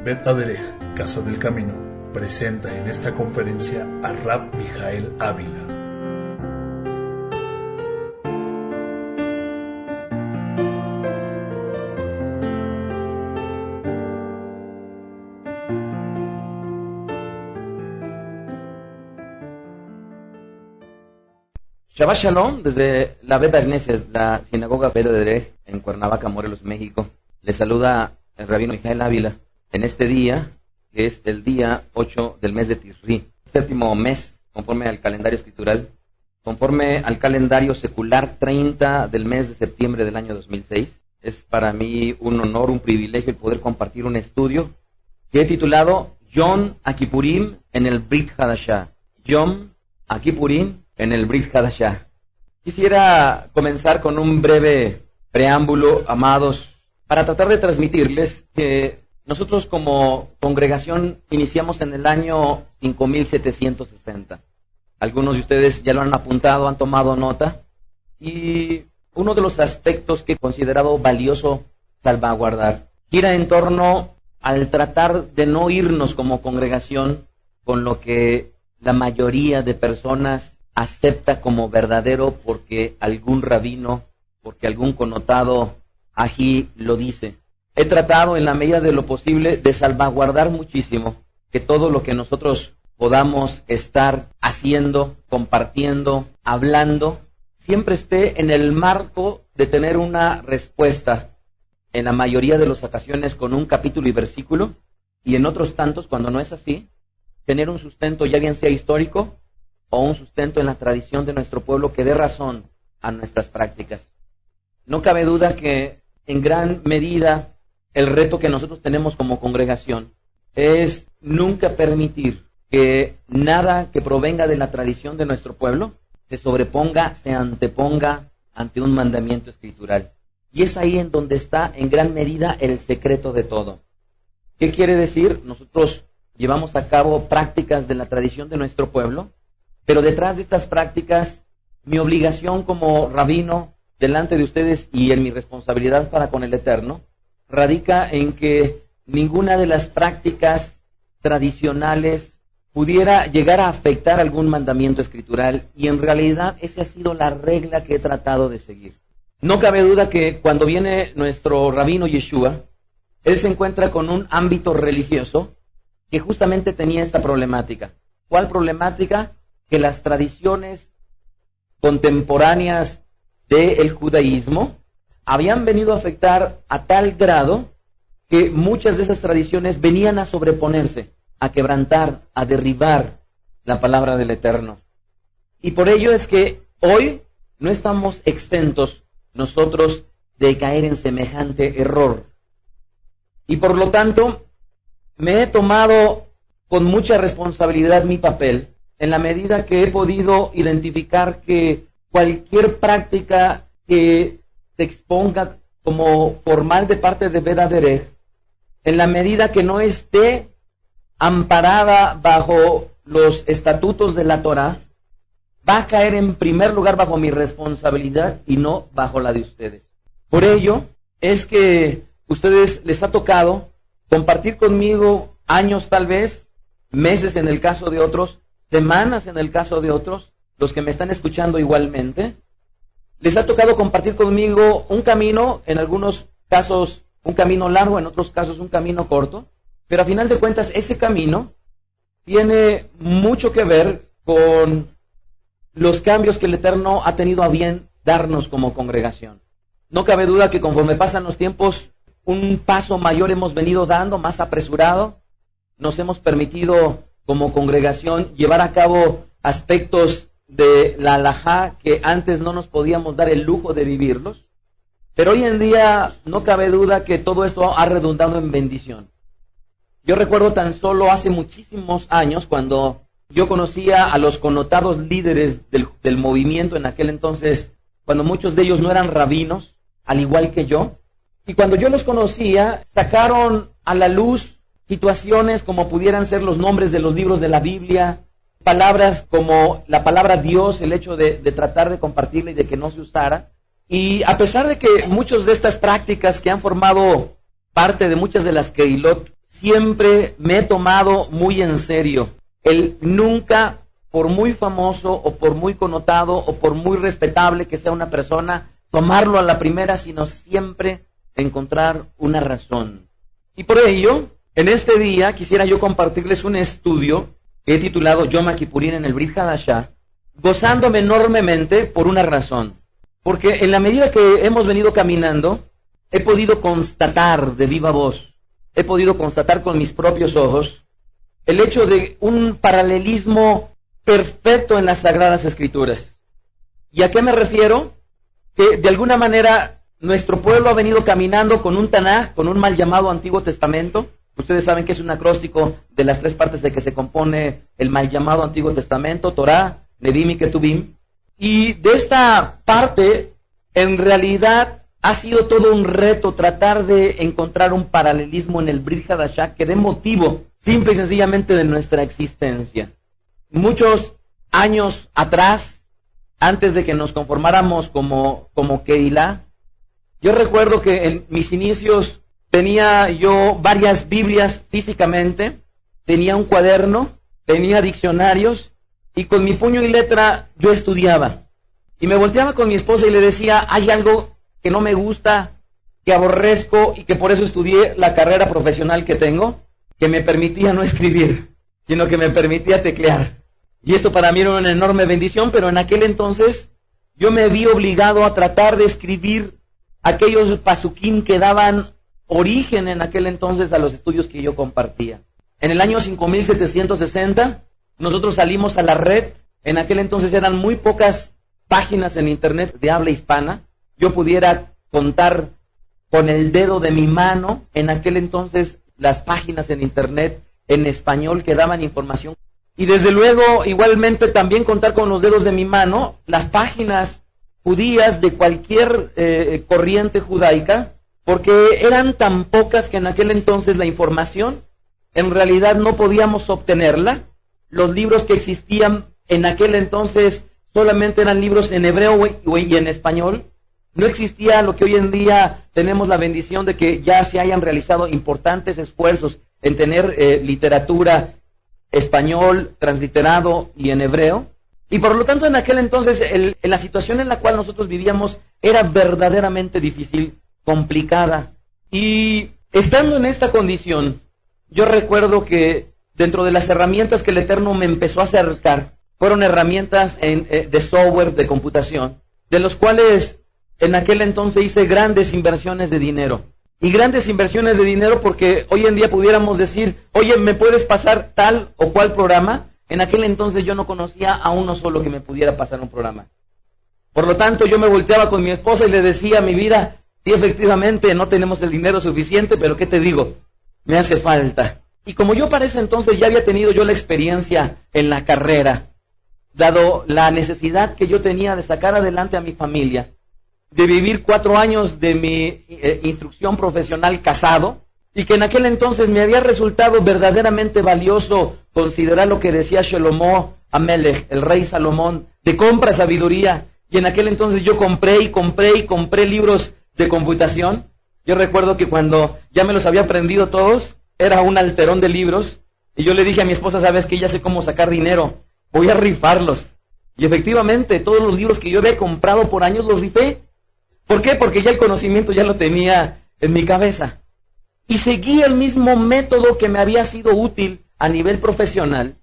Bet Aderech, Casa del Camino, presenta en esta conferencia a Rab Mijael Ávila. Shabbat Shalom, desde la Bet Agneset, la sinagoga Bet Aderech, en Cuernavaca, Morelos, México. Les saluda el rabino Mijael Ávila en este día, que es el día 8 del mes de Tisri, séptimo mes, conforme al calendario escritural, conforme al calendario secular, 30 del mes de septiembre del año 2006. Es para mí un honor, un privilegio el poder compartir un estudio que he titulado Yom HaKippurim en el Brit Hadashah. Yom HaKippurim en el Brit Hadashah. Quisiera comenzar con un breve preámbulo, amados, para tratar de transmitirles que nosotros como congregación iniciamos en el año 5760. Algunos de ustedes ya lo han apuntado, han tomado nota, y uno de los aspectos que he considerado valioso salvaguardar gira en torno al tratar de no irnos como congregación con lo que la mayoría de personas acepta como verdadero porque algún rabino, porque algún connotado ají lo dice. He tratado en la medida de lo posible de salvaguardar muchísimo que todo lo que nosotros podamos estar haciendo, compartiendo, hablando, siempre esté en el marco de tener una respuesta, en la mayoría de las ocasiones con un capítulo y versículo, y en otros tantos, cuando no es así, tener un sustento ya bien sea histórico o un sustento en la tradición de nuestro pueblo que dé razón a nuestras prácticas. No cabe duda que en gran medida el reto que nosotros tenemos como congregación es nunca permitir que nada que provenga de la tradición de nuestro pueblo se sobreponga, se anteponga ante un mandamiento escritural. Y es ahí en donde está en gran medida el secreto de todo. ¿Qué quiere decir? Nosotros llevamos a cabo prácticas de la tradición de nuestro pueblo, pero detrás de estas prácticas, mi obligación como rabino delante de ustedes y en mi responsabilidad para con el Eterno, radica en que ninguna de las prácticas tradicionales pudiera llegar a afectar algún mandamiento escritural, y en realidad esa ha sido la regla que he tratado de seguir. No cabe duda que cuando viene nuestro rabino Yeshua, él se encuentra con un ámbito religioso que justamente tenía esta problemática. ¿Cuál problemática? Que las tradiciones contemporáneas del judaísmo habían venido a afectar a tal grado que muchas de esas tradiciones venían a sobreponerse, a quebrantar, a derribar la palabra del Eterno. Y por ello es que hoy no estamos exentos nosotros de caer en semejante error. Y por lo tanto, me he tomado con mucha responsabilidad mi papel, en la medida que he podido identificar que cualquier práctica que se exponga como formal de parte de Bet Aderech, en la medida que no esté amparada bajo los estatutos de la Torah, va a caer en primer lugar bajo mi responsabilidad y no bajo la de ustedes. Por ello es que ustedes les ha tocado compartir conmigo años tal vez, meses en el caso de otros, semanas en el caso de otros, los que me están escuchando igualmente. Les ha tocado compartir conmigo un camino, en algunos casos un camino largo, en otros casos un camino corto, pero a final de cuentas ese camino tiene mucho que ver con los cambios que el Eterno ha tenido a bien darnos como congregación. No cabe duda que conforme pasan los tiempos, un paso mayor hemos venido dando, más apresurado. Nos hemos permitido como congregación llevar a cabo aspectos de la halajá que antes no nos podíamos dar el lujo de vivirlos, pero hoy en día no cabe duda que todo esto ha redundado en bendición. Yo recuerdo tan solo hace muchísimos años cuando yo conocía a los connotados líderes del movimiento en aquel entonces, cuando muchos de ellos no eran rabinos, al igual que yo, y cuando yo los conocía, sacaron a la luz situaciones como pudieran ser los nombres de los libros de la Biblia, palabras como la palabra Dios, el hecho de tratar de compartirla y de que no se usara. Y a pesar de que muchas de estas prácticas que han formado parte de muchas de las Keilot siempre me he tomado muy en serio el nunca, por muy famoso o por muy connotado o por muy respetable que sea una persona, tomarlo a la primera, sino siempre encontrar una razón. Y por ello, en este día quisiera yo compartirles un estudio que he titulado Yom Kippurín en el Brit Hadashah, gozándome enormemente por una razón. Porque en la medida que hemos venido caminando, he podido constatar de viva voz, he podido constatar con mis propios ojos, el hecho de un paralelismo perfecto en las Sagradas Escrituras. ¿Y a qué me refiero? Que de alguna manera nuestro pueblo ha venido caminando con un Tanaj, con un mal llamado Antiguo Testamento. Ustedes saben que es un acróstico de las 3 partes de que se compone el mal llamado Antiguo Testamento, Torah, Nevi'im y Ketuvim. Y de esta parte, en realidad, ha sido todo un reto tratar de encontrar un paralelismo en el Brit Hadashah que dé motivo, simple y sencillamente, de nuestra existencia. Muchos años atrás, antes de que nos conformáramos como Keilah, yo recuerdo que en mis inicios tenía yo varias Biblias físicamente, tenía un cuaderno, tenía diccionarios, y con mi puño y letra yo estudiaba. Y me volteaba con mi esposa y le decía, hay algo que no me gusta, que aborrezco y que por eso estudié la carrera profesional que tengo, que me permitía no escribir, sino que me permitía teclear. Y esto para mí era una enorme bendición, pero en aquel entonces yo me vi obligado a tratar de escribir aquellos pasuquín que daban origen en aquel entonces a los estudios que yo compartía. En el año 5760, nosotros salimos a la red. En aquel entonces eran muy pocas páginas en internet de habla hispana. Yo pudiera contar con el dedo de mi mano en aquel entonces las páginas en internet en español que daban información. Y desde luego, igualmente, también contar con los dedos de mi mano las páginas judías de cualquier corriente judaica, porque eran tan pocas que en aquel entonces la información en realidad no podíamos obtenerla. Los libros que existían en aquel entonces solamente eran libros en hebreo y en español. No existía lo que hoy en día tenemos la bendición de que ya se hayan realizado importantes esfuerzos en tener literatura español, transliterado y en hebreo. Y por lo tanto en aquel entonces la situación en la cual nosotros vivíamos era verdaderamente difícil, complicada. Y estando en esta condición, yo recuerdo que dentro de las herramientas que el Eterno me empezó a acercar, fueron herramientas de software, de computación, de los cuales en aquel entonces hice grandes inversiones de dinero. Y grandes inversiones de dinero porque hoy en día pudiéramos decir, oye, ¿me puedes pasar tal o cual programa? En aquel entonces yo no conocía a uno solo que me pudiera pasar un programa. Por lo tanto, yo me volteaba con mi esposa y le decía, mi vida, sí, efectivamente, no tenemos el dinero suficiente, pero ¿qué te digo? Me hace falta. Y como yo para ese entonces ya había tenido yo la experiencia en la carrera, dado la necesidad que yo tenía de sacar adelante a mi familia, de vivir 4 años de mi instrucción profesional casado, y que en aquel entonces me había resultado verdaderamente valioso considerar lo que decía Shlomo Amelech, el rey Salomón, de compra sabiduría, y en aquel entonces yo compré libros de computación. Yo recuerdo que cuando ya me los había aprendido todos, era un alterón de libros, y yo le dije a mi esposa, sabes que ya sé cómo sacar dinero, voy a rifarlos. Y efectivamente, todos los libros que yo había comprado por años los rifé. ¿Por qué? Porque ya el conocimiento ya lo tenía en mi cabeza. Y seguí el mismo método que me había sido útil a nivel profesional,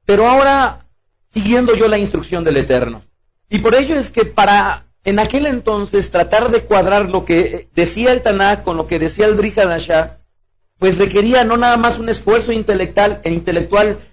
pero ahora siguiendo yo la instrucción del Eterno. Y por ello es que para en aquel entonces tratar de cuadrar lo que decía el Tanaj con lo que decía el Brit Hadashah, pues requería no nada más un esfuerzo intelectual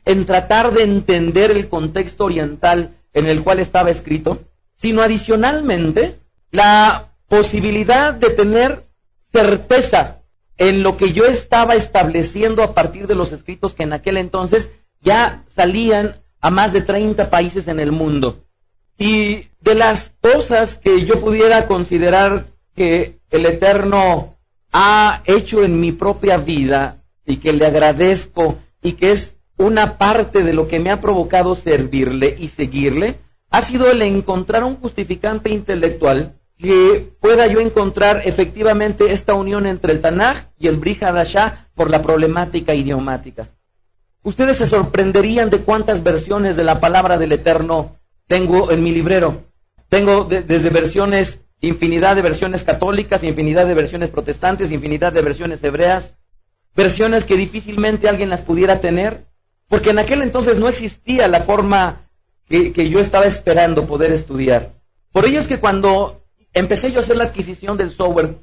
en tratar de entender el contexto oriental en el cual estaba escrito, sino adicionalmente la posibilidad de tener certeza en lo que yo estaba estableciendo a partir de los escritos que en aquel entonces ya salían a más de 30 países en el mundo. Y de las cosas que yo pudiera considerar que el Eterno ha hecho en mi propia vida y que le agradezco y que es una parte de lo que me ha provocado servirle y seguirle, ha sido el encontrar un justificante intelectual que pueda yo encontrar efectivamente esta unión entre el Tanaj y el Brit Hadashah por la problemática idiomática. Ustedes se sorprenderían de cuántas versiones de la palabra del Eterno tengo en mi librero. Tengo desde versiones, infinidad de versiones católicas, infinidad de versiones protestantes, infinidad de versiones hebreas, versiones que difícilmente alguien las pudiera tener, porque en aquel entonces no existía la forma que yo estaba esperando poder estudiar. Por ello es que cuando empecé yo a hacer la adquisición del software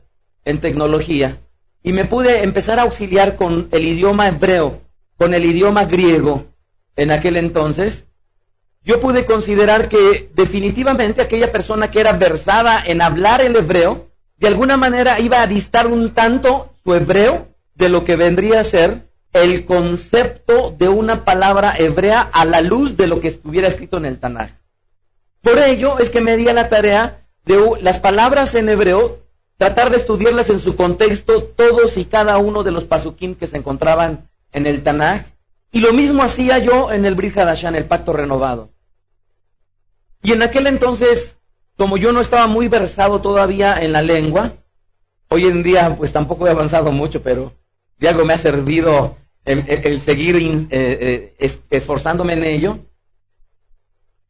en tecnología y me pude empezar a auxiliar con el idioma hebreo, con el idioma griego en aquel entonces, yo pude considerar que definitivamente aquella persona que era versada en hablar el hebreo, de alguna manera iba a distar un tanto su hebreo de lo que vendría a ser el concepto de una palabra hebrea a la luz de lo que estuviera escrito en el Tanaj. Por ello es que me di a la tarea de las palabras en hebreo, tratar de estudiarlas en su contexto, todos y cada uno de los pasukim que se encontraban en el Tanaj, y lo mismo hacía yo en el Brit Hadashah, en el Pacto Renovado. Y en aquel entonces, como yo no estaba muy versado todavía en la lengua, hoy en día pues tampoco he avanzado mucho, pero de algo me ha servido el seguir esforzándome en ello.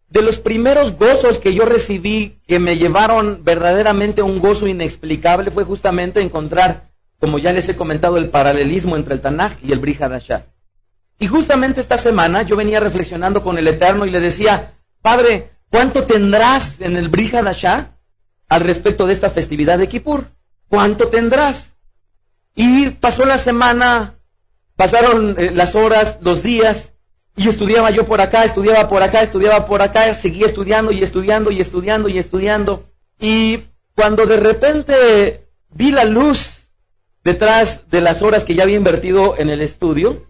De los primeros gozos que yo recibí, que me llevaron verdaderamente a un gozo inexplicable, fue justamente encontrar, como ya les he comentado, el paralelismo entre el Tanaj y el Brit Hadashah. Y justamente esta semana yo venía reflexionando con el Eterno y le decía, Padre, ¿cuánto tendrás en el Brit Hadashah al respecto de esta festividad de Kippur? ¿Cuánto tendrás? Y pasó la semana, pasaron las horas, los días, y estudiaba yo por acá, estudiaba por acá, estudiaba por acá, seguía estudiando y estudiando y estudiando y estudiando. Y cuando de repente vi la luz detrás de las horas que ya había invertido en el estudio,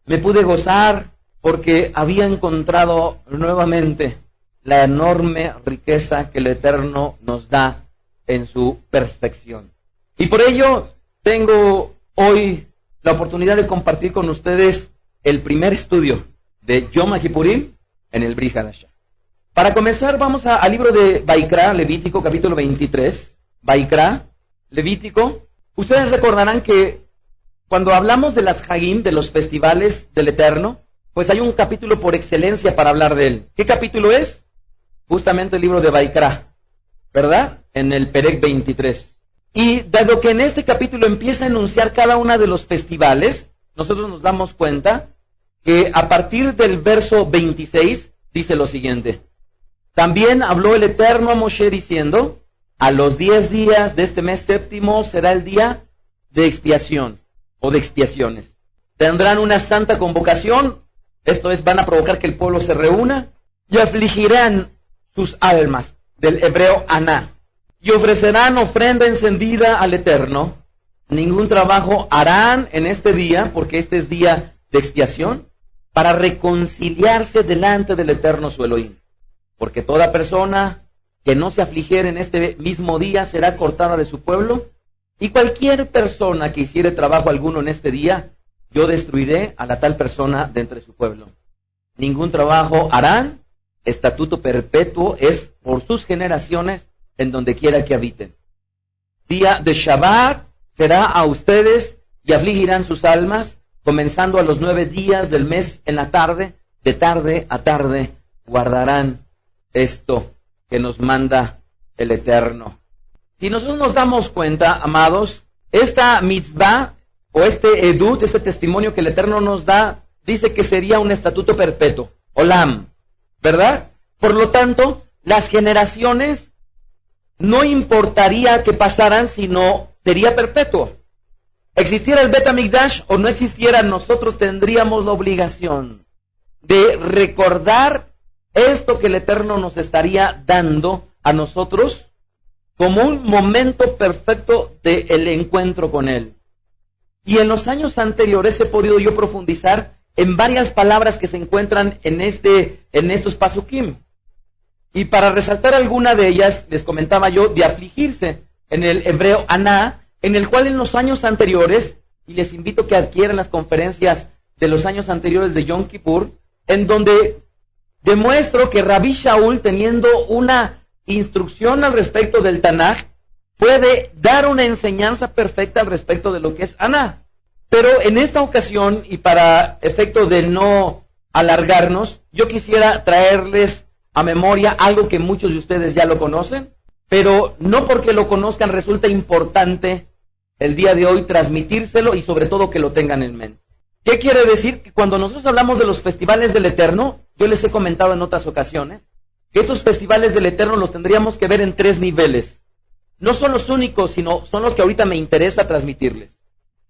me pude gozar porque había encontrado nuevamente la enorme riqueza que el Eterno nos da en su perfección. Y por ello tengo hoy la oportunidad de compartir con ustedes el primer estudio de Yom Kippurim en el Brit Hadashah. Para comenzar vamos al libro de Vaikra, Levítico, capítulo 23. Vaikra, Levítico. Ustedes recordarán que cuando hablamos de las Hagim, de los festivales del Eterno, pues hay un capítulo por excelencia para hablar de él. ¿Qué capítulo es? Justamente el libro de Vaikra, ¿verdad? En el Perek 23. Y dado que en este capítulo empieza a enunciar cada uno de los festivales, nosotros nos damos cuenta que a partir del verso 26 dice lo siguiente. También habló el Eterno a Moshe diciendo, a los 10 días de este mes séptimo será el día de expiación o de expiaciones. Tendrán una santa convocación, esto es, van a provocar que el pueblo se reúna y afligirán sus almas, del hebreo aná, y ofrecerán ofrenda encendida al Eterno. Ningún trabajo harán en este día, porque este es día de expiación, para reconciliarse delante del Eterno su Elohim. Porque toda persona que no se afligiere en este mismo día será cortada de su pueblo, y cualquier persona que hiciere trabajo alguno en este día, yo destruiré a la tal persona de entre su pueblo. Ningún trabajo harán, estatuto perpetuo es por sus generaciones en donde quiera que habiten. Día de Shabbat será a ustedes y afligirán sus almas, comenzando a los 9 días del mes en la tarde, de tarde a tarde, guardarán esto que nos manda el Eterno. Si nosotros nos damos cuenta, amados, esta mitzvah, o este edut, este testimonio que el Eterno nos da, dice que sería un estatuto perpetuo, olam, ¿verdad? Por lo tanto, las generaciones no importaría que pasaran, sino sería perpetuo. Existiera el Bet HaMikdash o no existiera, nosotros tendríamos la obligación de recordar esto que el Eterno nos estaría dando a nosotros como un momento perfecto del encuentro con Él. Y en los años anteriores he podido yo profundizar en varias palabras que se encuentran en estos pasukim. Y para resaltar alguna de ellas, les comentaba yo de afligirse en el hebreo aná, en el cual en los años anteriores, y les invito a que adquieran las conferencias de los años anteriores de Yom Kippur, en donde demuestro que Rabbi Shaul, teniendo una instrucción al respecto del Tanaj, puede dar una enseñanza perfecta al respecto de lo que es Aná. Pero en esta ocasión, y para efecto de no alargarnos, yo quisiera traerles a memoria algo que muchos de ustedes ya lo conocen, pero no porque lo conozcan resulta importante el día de hoy transmitírselo y sobre todo que lo tengan en mente. ¿Qué quiere decir? Que cuando nosotros hablamos de los festivales del Eterno, yo les he comentado en otras ocasiones, que estos festivales del Eterno los tendríamos que ver en 3 niveles. No son los únicos, sino son los que ahorita me interesa transmitirles.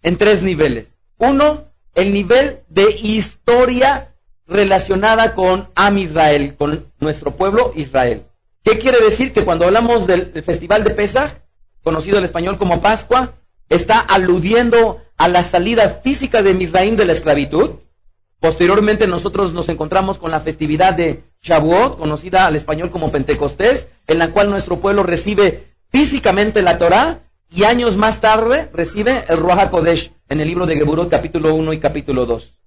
En 3 niveles. 1, el nivel de historia relacionada con Am Israel, con nuestro pueblo Israel. ¿Qué quiere decir? Que cuando hablamos del festival de Pesaj, conocido en español como Pascua, está aludiendo a la salida física de Misraim de la esclavitud. Posteriormente nosotros nos encontramos con la festividad de Shavuot, conocida al español como Pentecostés, en la cual nuestro pueblo recibe físicamente la Torá, y años más tarde recibe el Ruach HaKodesh en el libro de Geburot, capítulo 1 y capítulo 2.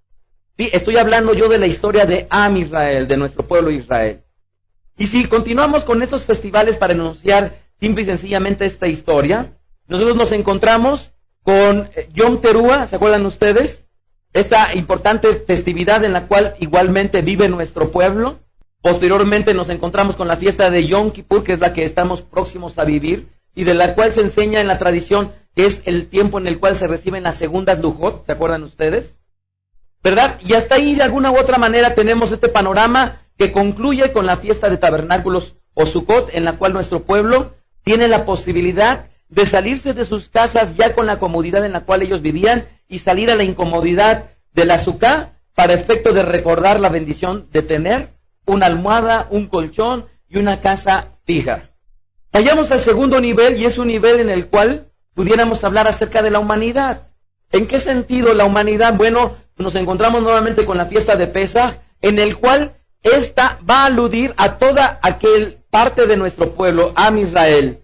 Sí, estoy hablando yo de la historia de Am Israel, de nuestro pueblo Israel. Y si continuamos con estos festivales para enunciar simple y sencillamente esta historia, nosotros nos encontramos con Yom Teruah, ¿se acuerdan ustedes? Esta importante festividad en la cual igualmente vive nuestro pueblo. Posteriormente nos encontramos con la fiesta de Yom Kippur, que es la que estamos próximos a vivir, y de la cual se enseña en la tradición que es el tiempo en el cual se reciben las segundas Lujot, ¿se acuerdan ustedes? ¿Verdad? Y hasta ahí de alguna u otra manera tenemos este panorama que concluye con la fiesta de tabernáculos o Sukkot, en la cual nuestro pueblo tiene la posibilidad de salirse de sus casas ya con la comodidad en la cual ellos vivían y salir a la incomodidad de la Sukkah para efecto de recordar la bendición de tener una almohada, un colchón y una casa fija. Vayamos al segundo nivel, y es un nivel en el cual pudiéramos hablar acerca de la humanidad. ¿En qué sentido la humanidad? Bueno, nos encontramos nuevamente con la fiesta de Pesaj, en el cual esta va a aludir a toda aquel parte de nuestro pueblo, Am Israel,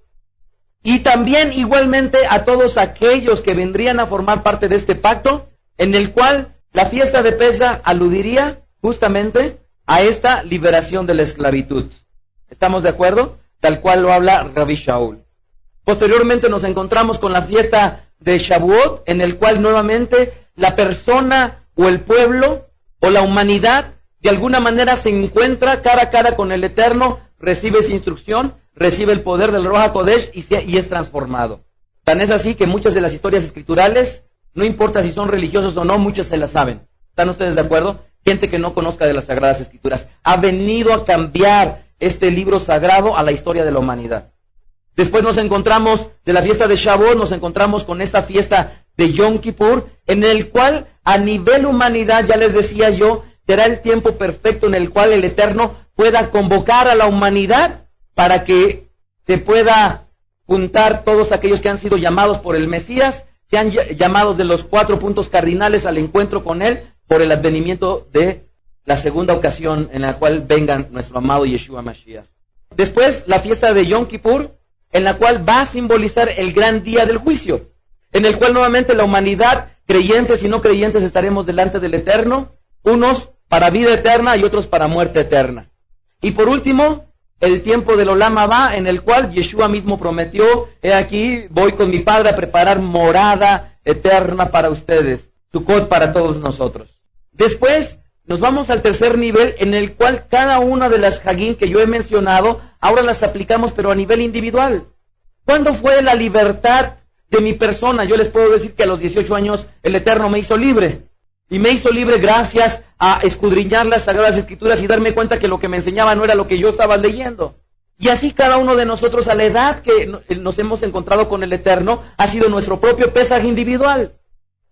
y también igualmente a todos aquellos que vendrían a formar parte de este pacto, en el cual la fiesta de Pesaj aludiría justamente a esta liberación de la esclavitud. ¿Estamos de acuerdo? Tal cual lo habla Rabbi Shaul. Posteriormente nos encontramos con la fiesta de Shavuot, en el cual nuevamente la persona o el pueblo o la humanidad de alguna manera se encuentra cara a cara con el Eterno, recibe esa instrucción, recibe el poder del Ruach HaKodesh y es transformado. Tan es así que muchas de las historias escriturales, no importa si son religiosos o no, muchas se las saben. ¿Están ustedes de acuerdo? Gente que no conozca de las Sagradas Escrituras ha venido a cambiar este libro sagrado a la historia de la humanidad. Después nos encontramos de la fiesta de Shavuot, nos encontramos con esta fiesta de Yom Kippur, en el cual a nivel humanidad, ya les decía yo, será el tiempo perfecto en el cual el Eterno pueda convocar a la humanidad para que se pueda juntar todos aquellos que han sido llamados por el Mesías, sean llamados de los 4 puntos cardinales al encuentro con Él por el advenimiento de la segunda ocasión en la cual venga nuestro amado Yeshua Mashiach. Después, la fiesta de Yom Kippur, en la cual va a simbolizar el gran día del juicio, en el cual nuevamente la humanidad, creyentes y no creyentes, estaremos delante del Eterno, unos para vida eterna y otros para muerte eterna. Y por último, el tiempo del Olam Abba, en el cual Yeshua mismo prometió, he aquí, voy con mi Padre a preparar morada eterna para ustedes, Sukkot para todos nosotros. Después, nos vamos al tercer nivel, en el cual cada una de las Hagim que yo he mencionado, ahora las aplicamos, pero a nivel individual. ¿Cuándo fue la libertad de mi persona? Yo les puedo decir que a los 18 años el Eterno me hizo libre. Y me hizo libre gracias a escudriñar las Sagradas Escrituras y darme cuenta que lo que me enseñaba no era lo que yo estaba leyendo. Y así cada uno de nosotros, a la edad que nos hemos encontrado con el Eterno, ha sido nuestro propio Pesaj individual.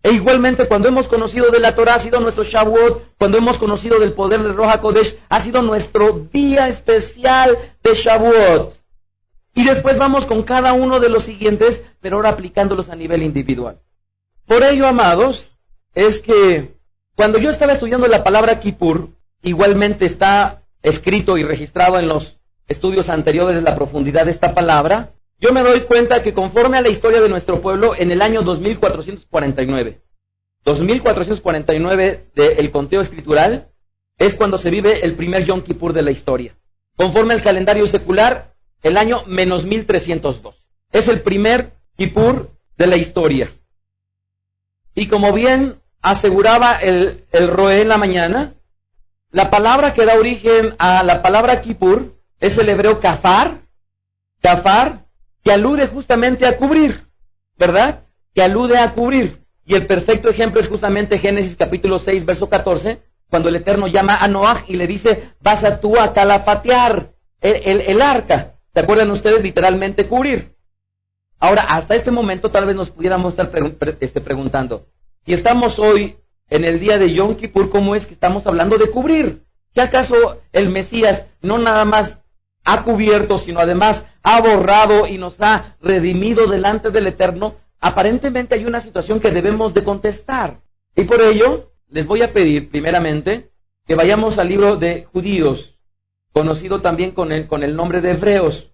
E igualmente cuando hemos conocido de la Torah ha sido nuestro Shavuot, cuando hemos conocido del poder del Ruach HaKodesh ha sido nuestro día especial de Shavuot. Y después vamos con cada uno de los siguientes, pero ahora aplicándolos a nivel individual. Por ello, amados, es que cuando yo estaba estudiando la palabra Kippur, igualmente está escrito y registrado en los estudios anteriores la profundidad de esta palabra, yo me doy cuenta que conforme a la historia de nuestro pueblo, en el año 2449 del conteo escritural, es cuando se vive el primer Yom Kippur de la historia. Conforme al calendario secular, el año menos 1302. Es el primer Kippur de la historia. Y como bien aseguraba el Roé en la mañana, la palabra que da origen a la palabra Kippur es el hebreo kafar, que alude justamente a cubrir, ¿verdad? Que alude a cubrir. Y el perfecto ejemplo es justamente Génesis capítulo 6, verso 14, cuando el Eterno llama a Noaj y le dice, vas a tú a calafatear el arca. ¿Se acuerdan ustedes? Literalmente cubrir. Ahora, hasta este momento tal vez nos pudiéramos estar preguntando, si estamos hoy en el día de Yom Kippur, ¿cómo es que estamos hablando de cubrir? ¿Que acaso el Mesías no nada más ha cubierto, sino además ha borrado y nos ha redimido delante del Eterno? Aparentemente hay una situación que debemos de contestar. Y por ello, les voy a pedir primeramente que vayamos al libro de Judíos, conocido también con el nombre de Hebreos.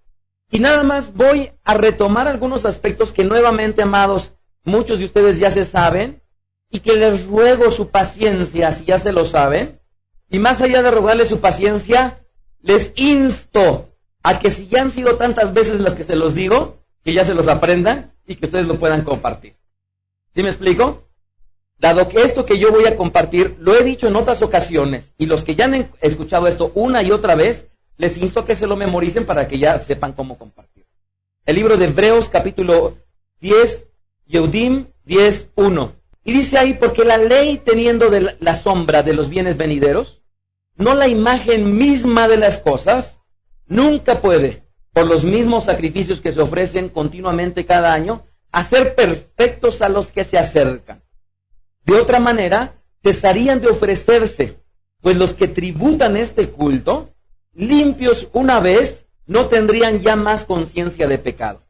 Y nada más voy a retomar algunos aspectos que nuevamente, amados, muchos de ustedes ya se saben, y que les ruego su paciencia, si ya se lo saben. Y más allá de rogarles su paciencia, les insto a que si ya han sido tantas veces lo que se los digo, que ya se los aprendan y que ustedes lo puedan compartir. ¿Sí me explico? Dado que esto que yo voy a compartir lo he dicho en otras ocasiones, y los que ya han escuchado esto una y otra vez, les insto a que se lo memoricen para que ya sepan cómo compartir. El libro de Hebreos, capítulo 10, Yehudim 10:1. Y dice ahí, porque la ley teniendo la sombra de los bienes venideros, no la imagen misma de las cosas, nunca puede, por los mismos sacrificios que se ofrecen continuamente cada año, hacer perfectos a los que se acercan. De otra manera, cesarían de ofrecerse, pues los que tributan este culto, limpios una vez, no tendrían ya más conciencia de pecado.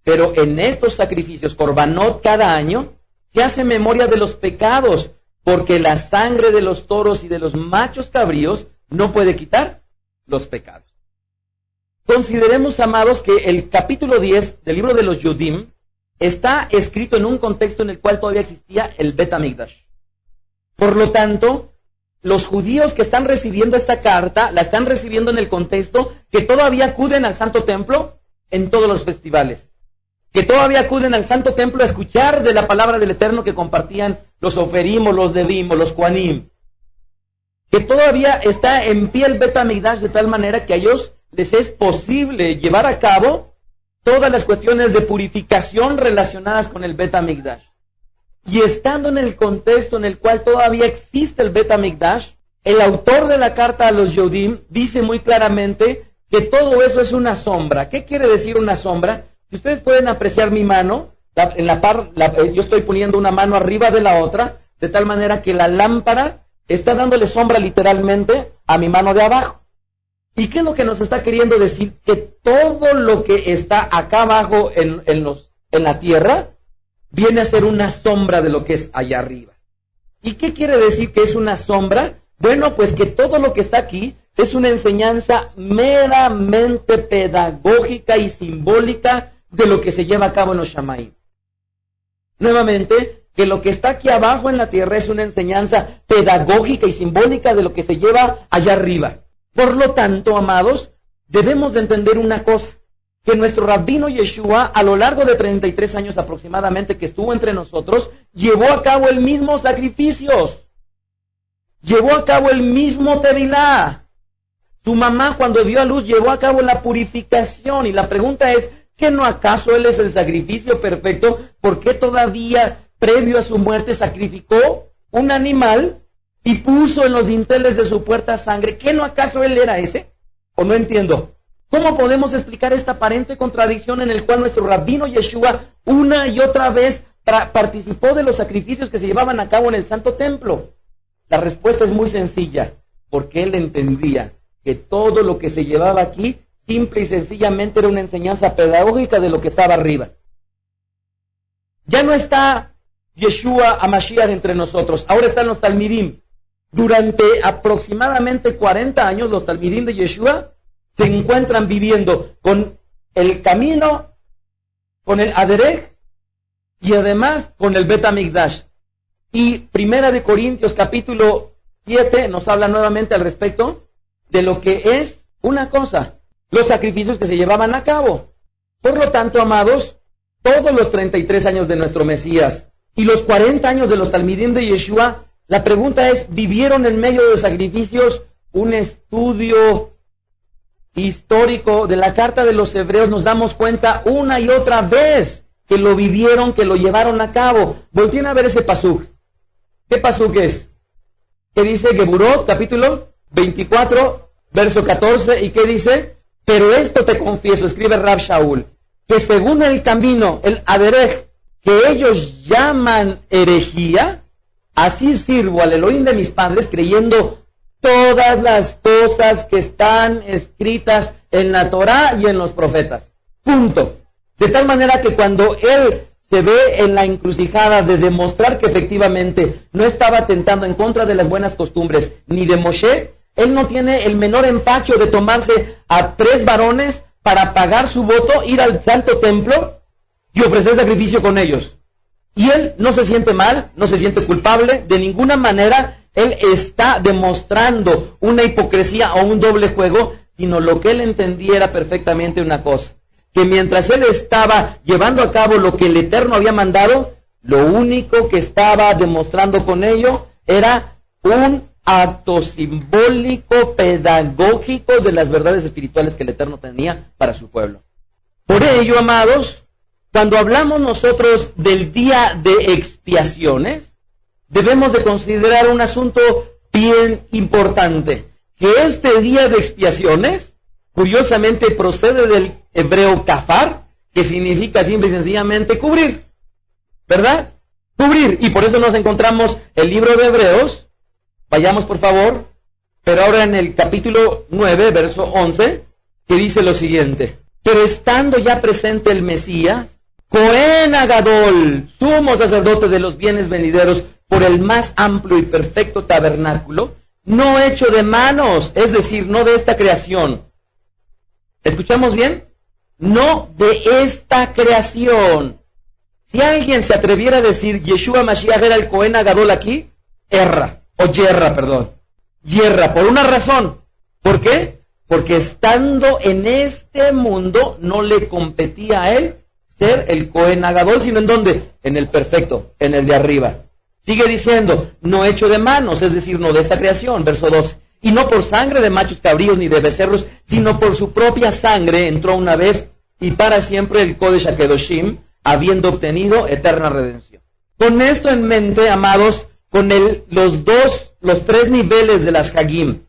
Pero en estos sacrificios, corbanot cada año, se hace memoria de los pecados, porque la sangre de los toros y de los machos cabríos no puede quitar los pecados. Consideremos, amados, que el capítulo 10 del libro de los Yudim está escrito en un contexto en el cual todavía existía el Bet Hamikdash. Por lo tanto, los judíos que están recibiendo esta carta, la están recibiendo en el contexto que todavía acuden al Santo Templo en todos los festivales. Que todavía acuden al Santo Templo a escuchar de la palabra del Eterno que compartían los oferimos, los devimos, los koanim. Que todavía está en pie el Bet Hamikdash de tal manera que a ellos les es posible llevar a cabo todas las cuestiones de purificación relacionadas con el Bet Hamikdash. Y estando en el contexto en el cual todavía existe el Bet Hamikdash, el autor de la carta a los Yehudim dice muy claramente que todo eso es una sombra. ¿Qué quiere decir una sombra? Si ustedes pueden apreciar mi mano, yo estoy poniendo una mano arriba de la otra, de tal manera que la lámpara está dándole sombra literalmente a mi mano de abajo. ¿Y qué es lo que nos está queriendo decir? Que todo lo que está acá abajo en la tierra viene a ser una sombra de lo que es allá arriba. ¿Y qué quiere decir que es una sombra? Bueno, pues que todo lo que está aquí es una enseñanza meramente pedagógica y simbólica de lo que se lleva a cabo en los Shamaim. Nuevamente, que lo que está aquí abajo en la tierra es una enseñanza pedagógica y simbólica de lo que se lleva allá arriba. Por lo tanto, amados, debemos de entender una cosa, que nuestro rabino Yeshua, a lo largo de 33 años aproximadamente que estuvo entre nosotros, llevó a cabo el mismo sacrificios, llevó a cabo el mismo tevilá. Su mamá, cuando dio a luz, llevó a cabo la purificación, y la pregunta es, ¿que no acaso él es el sacrificio perfecto? ¿Por qué todavía, previo a su muerte, sacrificó un animal y puso en los dinteles de su puerta sangre? ¿Qué no acaso él era ese? ¿O no entiendo? ¿Cómo podemos explicar esta aparente contradicción en el cual nuestro rabino Yeshua una y otra vez participó de los sacrificios que se llevaban a cabo en el Santo Templo? La respuesta es muy sencilla, porque él entendía que todo lo que se llevaba aquí simple y sencillamente era una enseñanza pedagógica de lo que estaba arriba. Ya no está Yeshua HaMashiach entre nosotros, ahora están los Talmidim. Durante aproximadamente 40 años los Talmidim de Yeshua se encuentran viviendo con el camino, con el Aderech y además con el Bet Hamikdash. Y Primera de Corintios capítulo 7 nos habla nuevamente al respecto de lo que es una cosa, los sacrificios que se llevaban a cabo. Por lo tanto, amados, todos los 33 años de nuestro Mesías y los 40 años de los Talmidim de Yeshua, la pregunta es, ¿vivieron en medio de los sacrificios? Un estudio histórico de la carta de los Hebreos nos damos cuenta una y otra vez que lo vivieron, que lo llevaron a cabo. Volteen a ver ese pasuk. ¿Qué pasuk es? ¿Qué dice Geburot, capítulo 24, verso 14? ¿Y qué dice? Pero esto te confieso, escribe Rab Shaul, que según el camino, el Aderech, que ellos llaman herejía, así sirvo al Elohim de mis padres, creyendo todas las cosas que están escritas en la Torá y en los profetas. Punto. De tal manera que cuando él se ve en la encrucijada de demostrar que efectivamente no estaba atentando en contra de las buenas costumbres ni de Moshe, él no tiene el menor empacho de tomarse a 3 varones para pagar su voto, ir al santo templo y ofrecer sacrificio con ellos. Y él no se siente mal, no se siente culpable, de ninguna manera él está demostrando una hipocresía o un doble juego, sino lo que él entendiera perfectamente una cosa, que mientras él estaba llevando a cabo lo que el Eterno había mandado, lo único que estaba demostrando con ello era un acto simbólico, pedagógico de las verdades espirituales que el Eterno tenía para su pueblo. Por ello, amados, cuando hablamos nosotros del día de expiaciones, debemos de considerar un asunto bien importante, que este día de expiaciones, curiosamente procede del hebreo kafar, que significa simple y sencillamente cubrir, ¿verdad? Cubrir, y por eso nos encontramos el libro de Hebreos, vayamos por favor, pero ahora en el capítulo 9, verso 11, que dice lo siguiente: pero estando ya presente el Mesías, Cohen Agadol, sumo sacerdote de los bienes venideros, por el más amplio y perfecto tabernáculo, no hecho de manos, es decir, no de esta creación. ¿Escuchamos bien? No de esta creación. Si alguien se atreviera a decir Yeshua Mashiach era el Cohen Agadol aquí, yerra, por una razón. ¿Por qué? Porque estando en este mundo no le competía a él ser el Cohen Agadol, sino ¿en dónde? En el perfecto, en el de arriba. Sigue diciendo, no hecho de manos, es decir, no de esta creación, verso 12. Y no por sangre de machos cabríos ni de becerros, sino por su propia sangre entró una vez y para siempre el Kodesh HaKedoshim, habiendo obtenido eterna redención. Con esto en mente, amados, con los 3 niveles de las Hagim,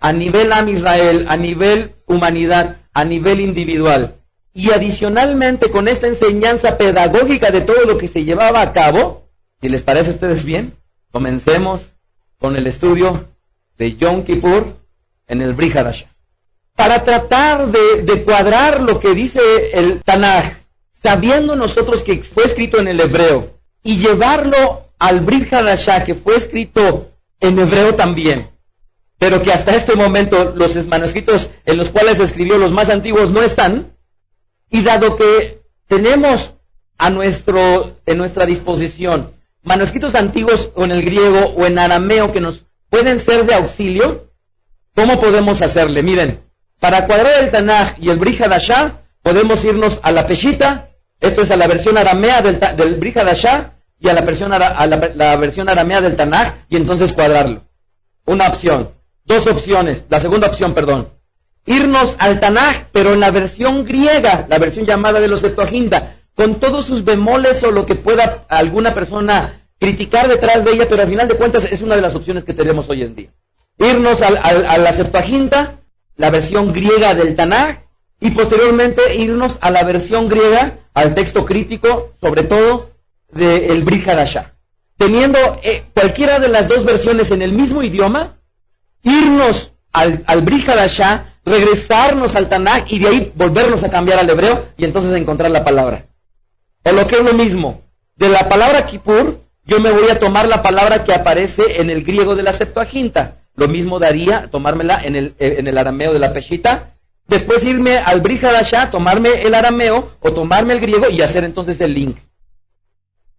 a nivel Am Israel, a nivel humanidad, a nivel individual, y adicionalmente con esta enseñanza pedagógica de todo lo que se llevaba a cabo, si les parece a ustedes bien, comencemos con el estudio de Yom Kippur en el Brit Hadashah. Para tratar de cuadrar lo que dice el Tanaj, sabiendo nosotros que fue escrito en el hebreo, y llevarlo al Brit Hadashah, que fue escrito en hebreo también, pero que hasta este momento los manuscritos en los cuales se escribió, los más antiguos, no están, y dado que tenemos en nuestra disposición manuscritos antiguos o en el griego o en arameo que nos pueden ser de auxilio, ¿cómo podemos hacerle? Miren, para cuadrar el Tanaj y el Brit Hadashah, podemos irnos a la Peshita, esto es a la versión aramea del Brit Hadashah, y a la versión aramea del Tanaj, y entonces cuadrarlo. Una opción. 2 opciones. La segunda opción, perdón. Irnos al Tanaj, pero en la versión griega, la versión llamada de los Septuaginta, con todos sus bemoles o lo que pueda alguna persona criticar detrás de ella, pero al final de cuentas es una de las opciones que tenemos hoy en día. Irnos a la Septuaginta, la versión griega del Tanaj, y posteriormente irnos a la versión griega, al texto crítico, sobre todo, del Brit Hadashah. Teniendo cualquiera de las 2 versiones en el mismo idioma, irnos al Brit Hadashah, regresarnos al Tanaj y de ahí volvernos a cambiar al hebreo y entonces encontrar la palabra. O lo que es lo mismo, de la palabra Kippur, yo me voy a tomar la palabra que aparece en el griego de la Septuaginta. Lo mismo daría tomármela en el arameo de la Peshita, después irme al Brit Hadashah, tomarme el arameo o tomarme el griego y hacer entonces el link.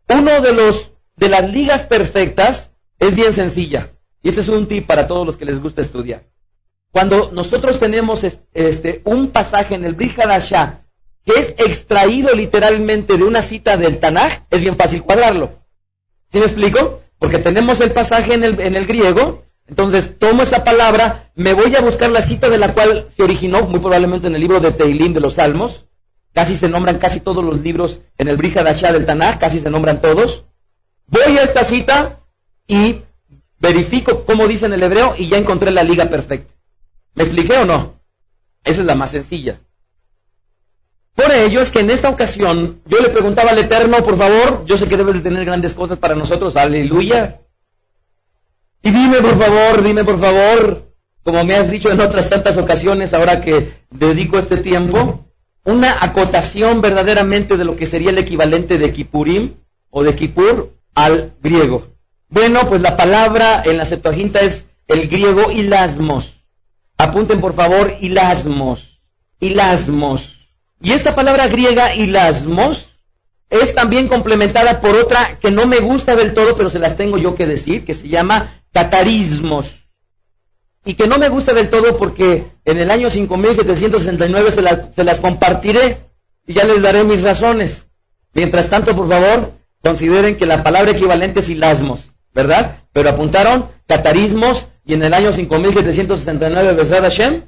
Uno de las ligas perfectas es bien sencilla, y este es un tip para todos los que les gusta estudiar. cuando nosotros tenemos un pasaje en el Brit Hadashah que es extraído literalmente de una cita del Tanaj, es bien fácil cuadrarlo. ¿Sí me explico? Porque tenemos el pasaje en el griego, entonces tomo esa palabra, me voy a buscar la cita de la cual se originó, muy probablemente en el libro de Teilim de los Salmos, casi se nombran casi todos los libros en el Brit Hadashah del Tanaj, casi se nombran todos. Voy a esta cita y verifico cómo dice en el hebreo y ya encontré la liga perfecta. ¿Me expliqué o no? Esa es la más sencilla. Por ello es que en esta ocasión yo le preguntaba al Eterno, por favor, yo sé que debes de tener grandes cosas para nosotros, aleluya. Y dime por favor, como me has dicho en otras tantas ocasiones, ahora que dedico este tiempo, una acotación verdaderamente de lo que sería el equivalente de Kippurim o de Kippur al griego. Bueno, pues la palabra en la Septuaginta es el griego hilasmos. Apunten por favor, hilasmos. Y esta palabra griega hilasmos es también complementada por otra que no me gusta del todo, pero se las tengo yo que decir, que se llama catarismos. Y que no me gusta del todo porque en el año 5769 se las compartiré y ya les daré mis razones. Mientras tanto, por favor, consideren que la palabra equivalente es hilasmos, ¿verdad? Pero apuntaron catarismos y en el año 5769, Besad Hashem,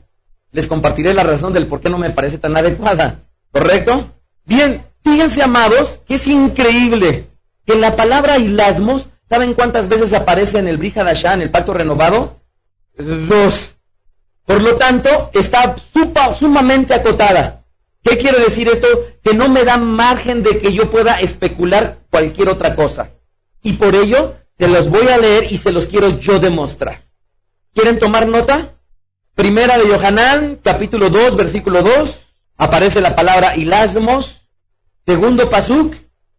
les compartiré la razón del por qué no me parece tan adecuada, ¿correcto? Bien, fíjense, amados, que es increíble que la palabra hilasmos, ¿saben cuántas veces aparece en el Brit Hadashah, en el Pacto Renovado? 2. Por lo tanto, está sumamente acotada. ¿Qué quiere decir esto? Que no me da margen de que yo pueda especular cualquier otra cosa. Y por ello, se los voy a leer y se los quiero yo demostrar. ¿Quieren tomar nota? Primera de Yohanan, capítulo 2, versículo 2, aparece la palabra hilasmos. Segundo pasuk,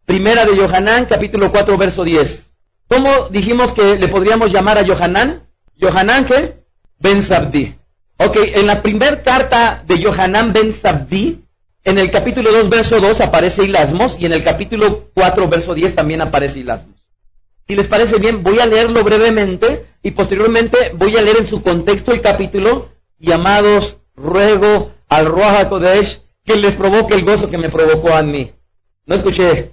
primera de Yohanan, capítulo 4, verso 10. ¿Cómo dijimos que le podríamos llamar a Yohanan? Yohanan, ¿qué? Ben Zabdi. Ok, en la primera carta de Yohanan Ben Zabdi, en el capítulo 2, verso 2 aparece hilasmos, y en el capítulo 4, verso 10 también aparece hilasmos. Si les parece bien, voy a leerlo brevemente, y posteriormente voy a leer en su contexto el capítulo, y amados, ruego al Ruach HaKodesh que les provoque el gozo que me provocó a mí. ¿No escuché?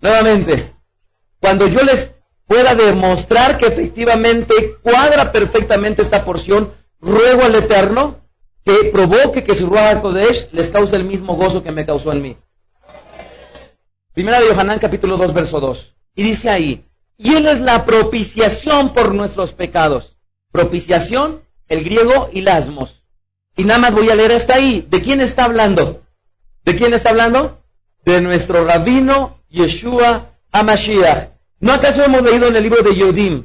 Nuevamente, cuando yo les pueda demostrar que efectivamente cuadra perfectamente esta porción, ruego al Eterno que provoque que su Ruach HaKodesh les cause el mismo gozo que me causó en mí. Primera de Yohanan, capítulo 2, verso 2. Y dice ahí, y Él es la propiciación por nuestros pecados. Propiciación, el griego hilasmos. Y nada más voy a leer hasta ahí. ¿De quién está hablando? ¿De quién está hablando? De nuestro rabino Yeshua HaMashiach. ¿No acaso hemos leído en el libro de Yodim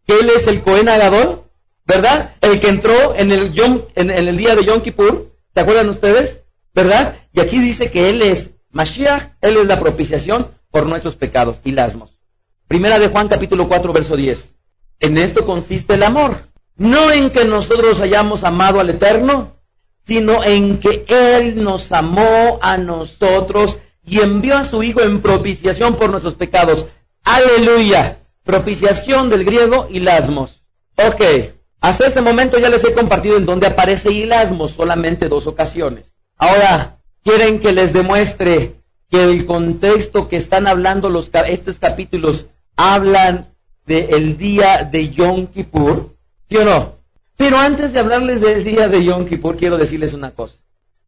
que Él es el Cohen Agadol? ¿Verdad? El que entró en el día de Yom Kippur. ¿Se acuerdan ustedes? ¿Verdad? Y aquí dice que Él es Mashiach, Él es la propiciación por nuestros pecados, hilasmos. Primera de Juan, capítulo 4, verso 10. En esto consiste el amor. No en que nosotros hayamos amado al Eterno, sino en que Él nos amó a nosotros y envió a su Hijo en propiciación por nuestros pecados. ¡Aleluya! Propiciación del griego, hilasmos. Ok, hasta este momento ya les he compartido en dónde aparece hilasmos, solamente 2 ocasiones. Ahora, ¿quieren que les demuestre que el contexto que están hablando estos capítulos hablan del día de Yom Kippur? ¿Sí o no? Pero antes de hablarles del día de Yom Kippur, quiero decirles una cosa.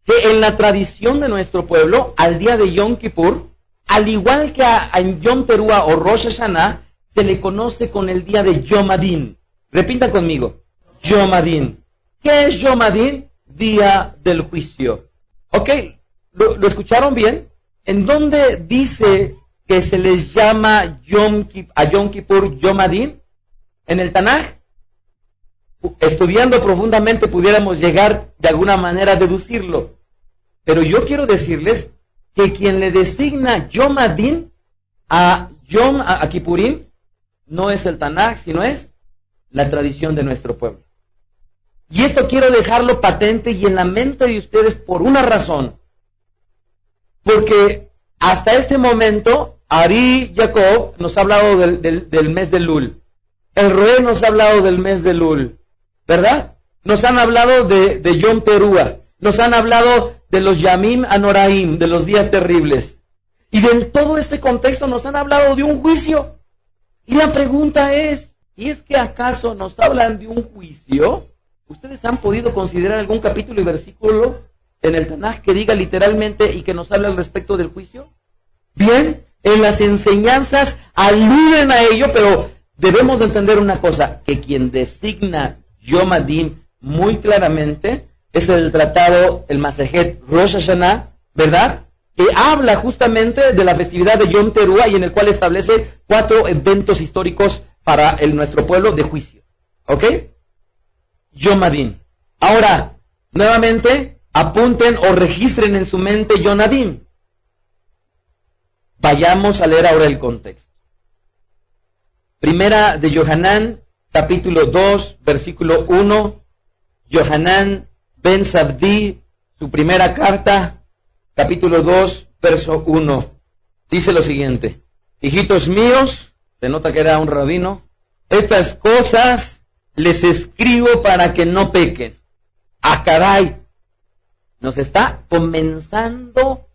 Que en la tradición de nuestro pueblo, al día de Yom Kippur, al igual que a Yom Teruah o Rosh Hashanah, se le conoce con el día de Yom Adin. Repitan conmigo. Yom Adin. ¿Qué es Yom Adin? Día del juicio. ¿Ok? ¿Lo escucharon bien? ¿En dónde dice que se les llama a Yom Kippur Yom Adin? ¿En el Tanaj? Estudiando profundamente pudiéramos llegar de alguna manera a deducirlo. Pero yo quiero decirles que quien le designa Yom Adin a Kippurim no es el Tanaj, sino es la tradición de nuestro pueblo. Y esto quiero dejarlo patente y en la mente de ustedes por una razón. Porque hasta este momento, Ari Jacob nos ha hablado del mes de Lul. El Roé nos ha hablado del mes de Lul. ¿Verdad? nos han hablado de Yom Teruah, nos han hablado de los Yamim Anoraim, de los días terribles. Y de todo este contexto nos han hablado de un juicio. Y la pregunta es, ¿y es que acaso nos hablan de un juicio? ¿Ustedes han podido considerar algún capítulo y versículo en el Tanaj que diga literalmente y que nos hable al respecto del juicio? Bien, en las enseñanzas aluden a ello, pero debemos de entender una cosa, que quien designa Yom Adin muy claramente es el tratado, el Masejet Rosh Hashanah, ¿verdad?, que habla justamente de la festividad de Yom Teruah y en el cual establece 4 eventos históricos para nuestro pueblo de juicio. ¿Ok? Yom Adin. Ahora, nuevamente, apunten o registren en su mente Yom Adin. Vayamos a leer ahora el contexto. Primera de Yohanan, capítulo 2, versículo 1. Yohanan ben Zabdi, su primera carta, capítulo 2, verso 1. Dice lo siguiente: hijitos míos, se nota que era un rabino, estas cosas les escribo para que no pequen. ¡Ah, caray! Nos está comenzando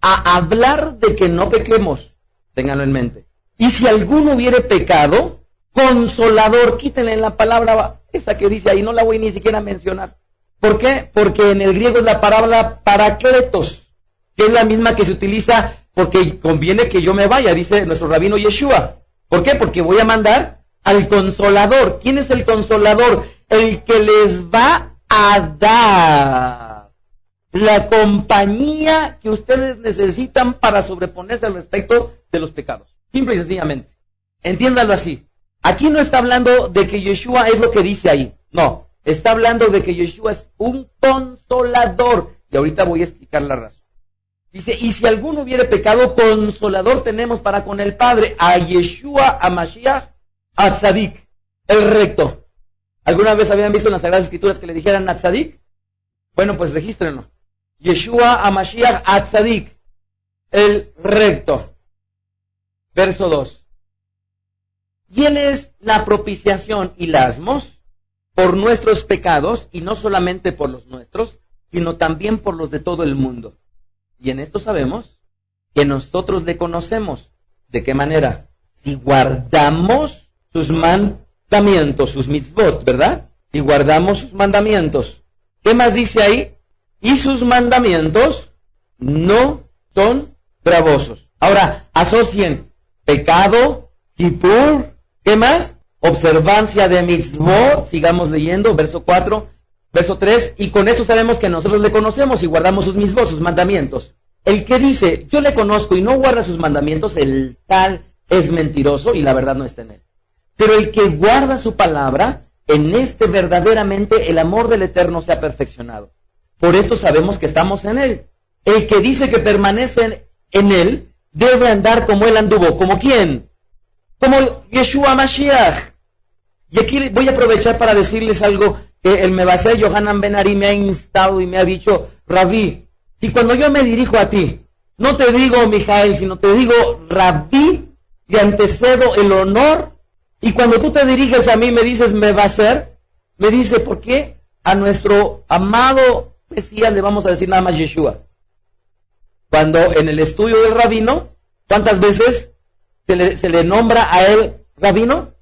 a hablar de que no pequemos. Ténganlo en mente. Y si alguno hubiere pecado, consolador, quítenle la palabra esa que dice ahí, no la voy ni siquiera a mencionar. ¿Por qué? Porque en el griego es la palabra parakletos, que es la misma que se utiliza porque conviene que yo me vaya, dice nuestro rabino Yeshua. ¿Por qué? Porque voy a mandar al consolador. ¿Quién es el consolador? El que les va a dar la compañía que ustedes necesitan para sobreponerse al respecto de los pecados. Simple y sencillamente. Entiéndalo así. Aquí no está hablando de que Yeshua es lo que dice ahí. No. Está hablando de que Yeshua es un consolador. Y ahorita voy a explicar la razón. Dice, y si alguno hubiere pecado, consolador tenemos para con el Padre, a Yeshua, a Mashiach, a Tzadik, el recto. ¿Alguna vez habían visto en las Sagradas Escrituras que le dijeran a Tzadik? Bueno, pues regístrenlo. Yeshua, a Mashiach, a Tzadik, el recto. Verso 2. Y él es la propiciación y lasmos por nuestros pecados, y no solamente por los nuestros, sino también por los de todo el mundo. Y en esto sabemos que nosotros le conocemos. ¿De qué manera? Si guardamos sus mandamientos, sus mitzvot, ¿verdad? Si guardamos sus mandamientos. ¿Qué más dice ahí? Y sus mandamientos no son gravosos. Ahora, asocien pecado, Kippur, ¿qué más? Observancia de mitzvot, sigamos leyendo, verso 4, verso 3, y con esto sabemos que nosotros le conocemos y guardamos sus mitzvot, sus mandamientos. El que dice, yo le conozco y no guarda sus mandamientos, el tal es mentiroso y la verdad no está en él. Pero el que guarda su palabra, en este verdaderamente el amor del Eterno se ha perfeccionado. Por esto sabemos que estamos en él. El que dice que permanece en él, debe andar como él anduvo. ¿Como quién? Como Yeshua Mashiach. Y aquí voy a aprovechar para decirles algo que el Mebasé Yohanan Ben Ari me ha instado y me ha dicho, Rabí, si cuando yo me dirijo a ti, no te digo Mijael, sino te digo Rabí, y antecedo el honor, y cuando tú te diriges a mí me dices Mebasé, me dice, ¿por qué a nuestro amado Mesías le vamos a decir nada más Yeshua? Cuando en el estudio del rabino, ¿cuántas veces se le nombra a él rabino?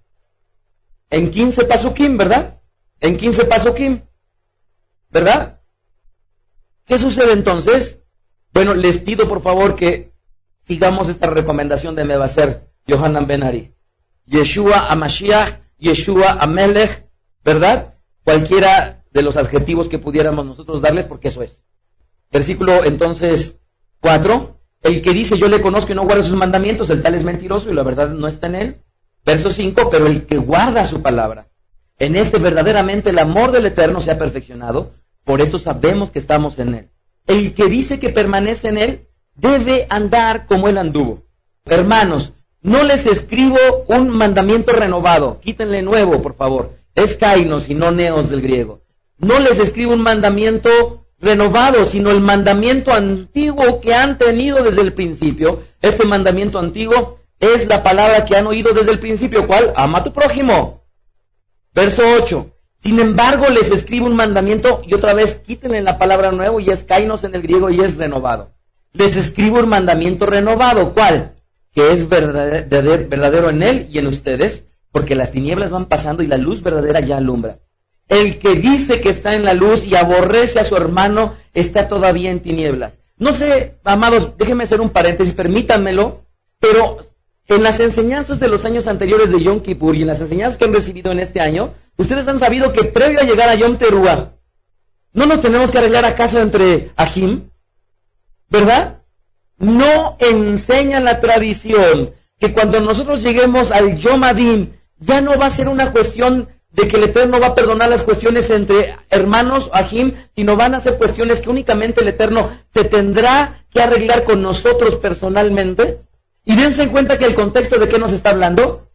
En 15 pasukim, ¿verdad? En 15 pasukim, ¿verdad? ¿Qué sucede entonces? Bueno, les pido por favor que sigamos esta recomendación de Mebaser Yohanan Ben Ari. Yeshua a Mashiach, Yeshua a Melech, ¿verdad? Cualquiera de los adjetivos que pudiéramos nosotros darles, porque eso es. Versículo entonces 4. El que dice yo le conozco y no guarda sus mandamientos, el tal es mentiroso y la verdad no está en él. Verso 5, pero el que guarda su palabra, en este verdaderamente el amor del Eterno se ha perfeccionado, por esto sabemos que estamos en él. El que dice que permanece en él, debe andar como él anduvo. Hermanos, no les escribo un mandamiento renovado, quítenle nuevo, por favor. Es kainos y no neos del griego. No les escribo un mandamiento renovado, sino el mandamiento antiguo que han tenido desde el principio. Este mandamiento antiguo es la palabra que han oído desde el principio. ¿Cuál? Ama a tu prójimo. Verso 8. Sin embargo, les escribo un mandamiento, y otra vez quítenle la palabra nuevo, y es kainos en el griego, y es renovado. Les escribo un mandamiento renovado. ¿Cuál? Que es verdadero en él y en ustedes, porque las tinieblas van pasando y la luz verdadera ya alumbra. El que dice que está en la luz y aborrece a su hermano, está todavía en tinieblas. No sé, amados, déjenme hacer un paréntesis, permítanmelo, pero en las enseñanzas de los años anteriores de Yom Kippur y en las enseñanzas que han recibido en este año, ustedes han sabido que previo a llegar a Yom Teruah, ¿no nos tenemos que arreglar acaso entre Ajim? ¿Verdad? No enseña la tradición que cuando nosotros lleguemos al Yom Adin, ya no va a ser una cuestión de que el Eterno va a perdonar las cuestiones entre hermanos, Ajim, sino van a ser cuestiones que únicamente el Eterno se tendrá que arreglar con nosotros personalmente. Y dense en cuenta que el contexto de qué nos está hablando,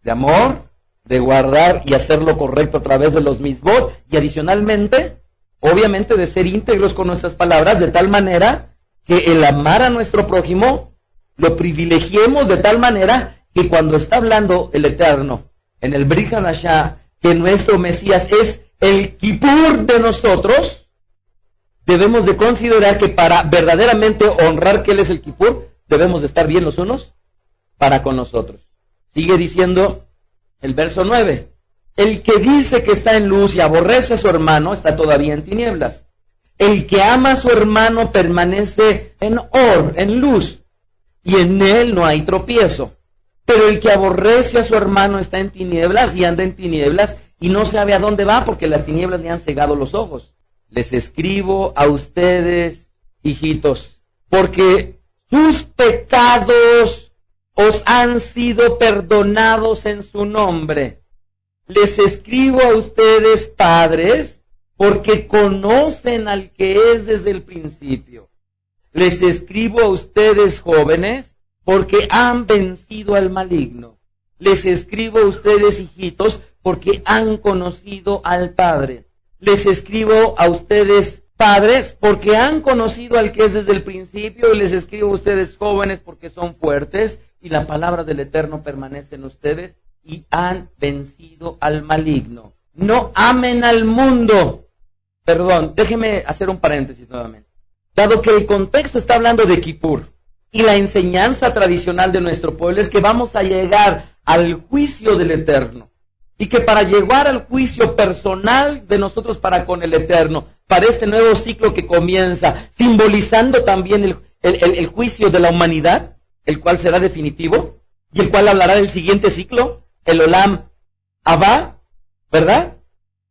de amor, de guardar y hacer lo correcto a través de los misbot, y adicionalmente, obviamente de ser íntegros con nuestras palabras, de tal manera que el amar a nuestro prójimo lo privilegiemos de tal manera que cuando está hablando el Eterno en el Brit Hadashah que nuestro Mesías es el Kippur de nosotros, debemos de considerar que para verdaderamente honrar que Él es el Kippur, debemos de estar bien los unos para con nosotros. Sigue diciendo el verso 9, el que dice que está en luz y aborrece a su hermano está todavía en tinieblas. El que ama a su hermano permanece en en luz, y en él no hay tropiezo. Pero el que aborrece a su hermano está en tinieblas y anda en tinieblas y no sabe a dónde va porque las tinieblas le han cegado los ojos. Les escribo a ustedes, hijitos, porque sus pecados os han sido perdonados en su nombre. Les escribo a ustedes, padres, porque conocen al que es desde el principio. Les escribo a ustedes, jóvenes, porque han vencido al maligno. Les escribo a ustedes, hijitos, porque han conocido al Padre. Les escribo a ustedes, padres, porque han conocido al que es desde el principio. Y les escribo a ustedes, jóvenes, porque son fuertes, y la palabra del Eterno permanece en ustedes, y han vencido al maligno. No amen al mundo. Perdón, déjeme hacer un paréntesis nuevamente. Dado que el contexto está hablando de Kippur, y la enseñanza tradicional de nuestro pueblo es que vamos a llegar al juicio del Eterno. Y que para llegar al juicio personal de nosotros para con el Eterno, para este nuevo ciclo que comienza, simbolizando también el juicio de la humanidad, el cual será definitivo, y el cual hablará del siguiente ciclo, el Olam Abba, ¿verdad?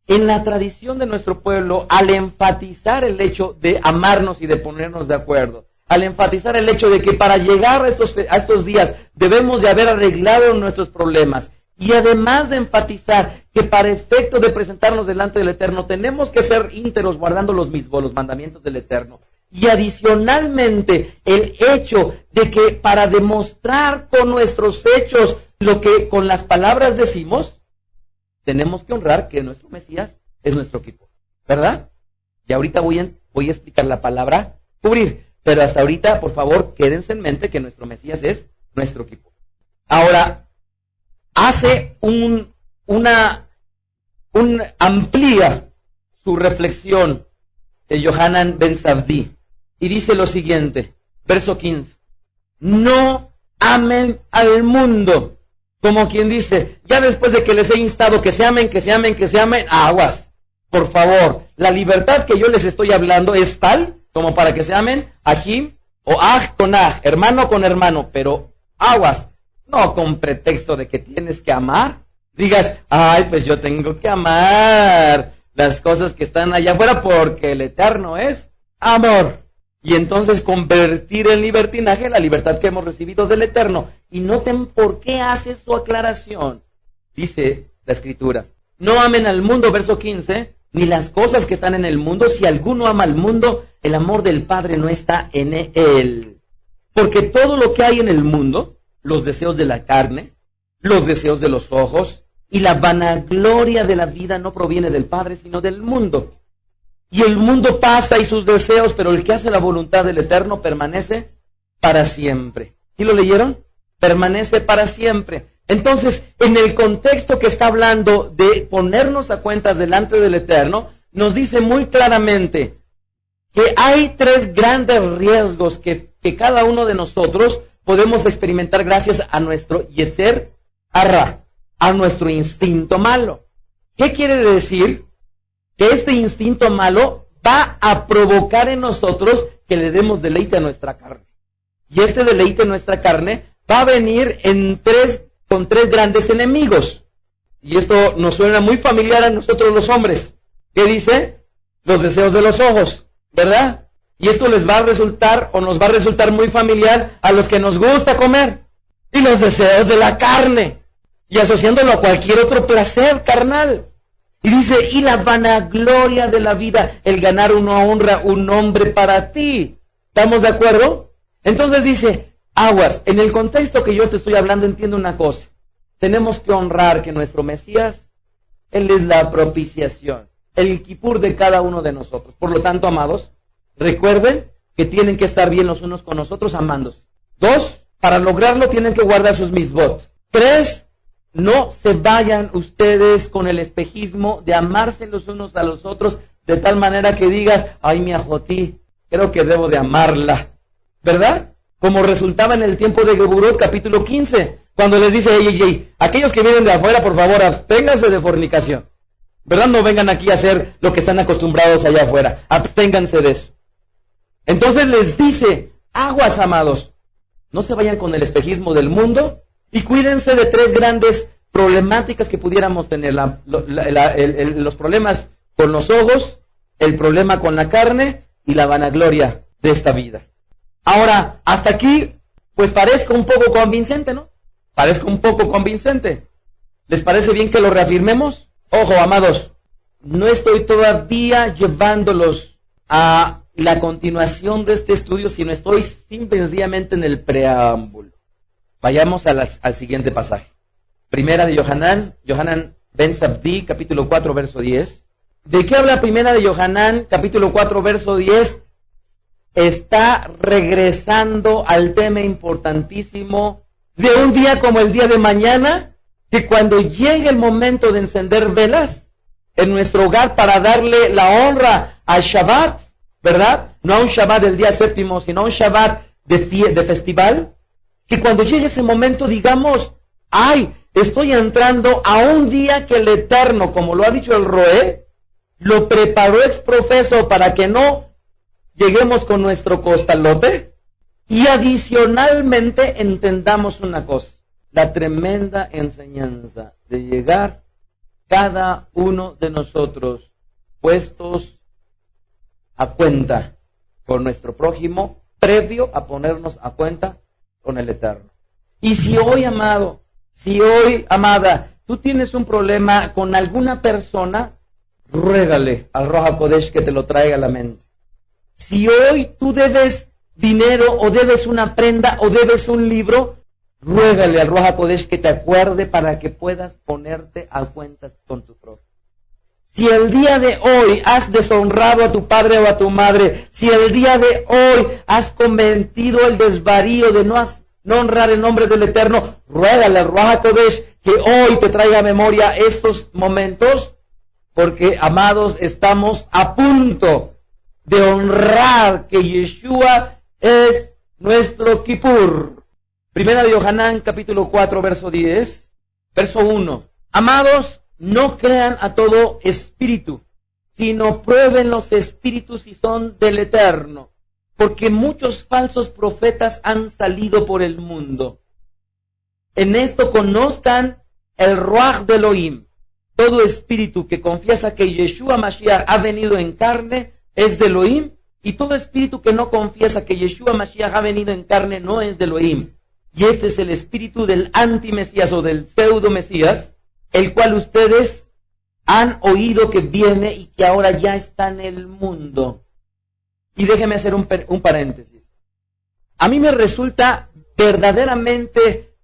En la tradición de nuestro pueblo, al enfatizar el hecho de amarnos y de ponernos de acuerdo, al enfatizar el hecho de que para llegar a estos días debemos de haber arreglado nuestros problemas, y además de enfatizar que para efecto de presentarnos delante del Eterno tenemos que ser íntegros guardando los mandamientos del Eterno, y adicionalmente el hecho de que para demostrar con nuestros hechos lo que con las palabras decimos, tenemos que honrar que nuestro Mesías es nuestro Kippur, ¿verdad? Y ahorita voy a explicar la palabra cubrir, pero hasta ahorita, por favor, quédense en mente que nuestro Mesías es nuestro Kippur. Ahora, hace amplía su reflexión de Yohanan Ben Zabdi y dice lo siguiente, verso 15, no amen al mundo, como quien dice, ya después de que les he instado que se amen, aguas, por favor, la libertad que yo les estoy hablando es tal como para que se amen, Ajim o Aj con Aj, hermano con hermano, pero aguas, no con pretexto de que tienes que amar, digas, ay, pues yo tengo que amar las cosas que están allá afuera porque el Eterno es amor. Y entonces convertir en libertinaje la libertad que hemos recibido del Eterno. Y noten por qué hace su aclaración. Dice la Escritura, no amen al mundo, verso 15, ni las cosas que están en el mundo. Si alguno ama al mundo, el amor del Padre no está en él. Porque todo lo que hay en el mundo, los deseos de la carne, los deseos de los ojos y la vanagloria de la vida no proviene del Padre, sino del mundo. Y el mundo pasa y sus deseos, pero el que hace la voluntad del Eterno permanece para siempre. ¿Sí lo leyeron? Permanece para siempre. Entonces, en el contexto que está hablando de ponernos a cuentas delante del Eterno, nos dice muy claramente que hay tres grandes riesgos que cada uno de nosotros podemos experimentar gracias a nuestro Yetzer Hara, a nuestro instinto malo. ¿Qué quiere decir? Que este instinto malo va a provocar en nosotros que le demos deleite a nuestra carne. Y este deleite a nuestra carne va a venir con tres grandes enemigos. Y esto nos suena muy familiar a nosotros los hombres. ¿Qué dice? Los deseos de los ojos, ¿verdad? Y esto les va a resultar o nos va a resultar muy familiar a los que nos gusta comer. Y los deseos de la carne. Y asociándolo a cualquier otro placer carnal. Y dice, y la vanagloria de la vida, el ganar una honra, un nombre para ti. ¿Estamos de acuerdo? Entonces dice, aguas, en el contexto que yo te estoy hablando, entiendo una cosa. Tenemos que honrar que nuestro Mesías, Él es la propiciación, el Kipur de cada uno de nosotros. Por lo tanto, amados, recuerden que tienen que estar bien los unos con los otros amándose. 2, para lograrlo tienen que guardar sus mitzvot. 3, no se vayan ustedes con el espejismo de amarse los unos a los otros de tal manera que digas, ay, mi ajotí, creo que debo de amarla, ¿verdad? Como resultaba en el tiempo de Geburot, capítulo 15, cuando les dice, ey, aquellos que vienen de afuera, por favor, absténganse de fornicación, ¿verdad? No vengan aquí a hacer lo que están acostumbrados allá afuera, absténganse de eso. Entonces les dice, aguas, amados, no se vayan con el espejismo del mundo, y cuídense de tres grandes problemáticas que pudiéramos tener. Los problemas con los ojos, el problema con la carne y la vanagloria de esta vida. Ahora, hasta aquí, pues parezca un poco convincente, ¿no? Parezca un poco convincente. ¿Les parece bien que lo reafirmemos? Ojo, amados, no estoy todavía llevándolos a la continuación de este estudio, sino estoy simplemente en el preámbulo. Vayamos al siguiente pasaje. Primera de Yohanan ben Zabdi, capítulo 4, verso 10. ¿De qué habla Primera de Yohanan, capítulo 4, verso 10? Está regresando al tema importantísimo de un día como el día de mañana, que cuando llegue el momento de encender velas en nuestro hogar para darle la honra al Shabbat, ¿verdad? No a un Shabbat del día séptimo, sino a un Shabbat de festival. Que cuando llegue ese momento digamos, ay, estoy entrando a un día que el Eterno, como lo ha dicho el Roé, lo preparó exprofeso para que no lleguemos con nuestro costalote. Y adicionalmente entendamos una cosa, la tremenda enseñanza de llegar cada uno de nosotros puestos a cuenta con nuestro prójimo, previo a ponernos a cuenta con el Eterno. Y si hoy, amado, amada, tú tienes un problema con alguna persona, ruégale al Ruach HaKodesh que te lo traiga a la mente. Si hoy tú debes dinero, o debes una prenda, o debes un libro, ruégale al Ruach HaKodesh que te acuerde para que puedas ponerte a cuentas con tu prójimo. Si el día de hoy has deshonrado a tu padre o a tu madre, si el día de hoy has cometido el desvarío de no honrar el nombre del Eterno, ruégale al Ruach HaKodesh que hoy te traiga a memoria estos momentos, porque, amados, estamos a punto de honrar que Yeshua es nuestro Kipur. Primera de Yohanan, capítulo 4, verso 10, verso 1. Amados, no crean a todo espíritu, sino prueben los espíritus si son del Eterno, porque muchos falsos profetas han salido por el mundo. En esto conozcan el Ruach de Elohim. Todo espíritu que confiesa que Yeshua Mashiach ha venido en carne es de Elohim, y todo espíritu que no confiesa que Yeshua Mashiach ha venido en carne no es de Elohim. Y este es el espíritu del anti-Mesías o del pseudo-Mesías, el cual ustedes han oído que viene y que ahora ya está en el mundo. Y déjeme hacer un paréntesis. A mí me resulta verdaderamente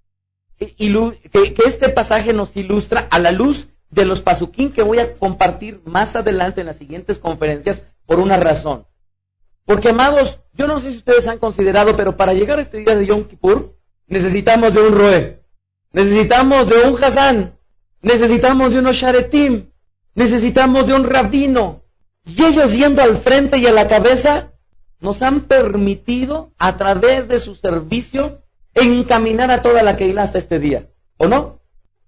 que este pasaje nos ilustra a la luz de los pasuquín que voy a compartir más adelante en las siguientes conferencias por una razón. Porque, amados, yo no sé si ustedes han considerado, pero para llegar a este día de Yom Kippur necesitamos de un roé. necesitamos de un Hasán, necesitamos de unos sharetim, necesitamos de un rabino. Y ellos yendo al frente y a la cabeza, nos han permitido, a través de su servicio, encaminar a toda la Keilah hasta este día, ¿o no?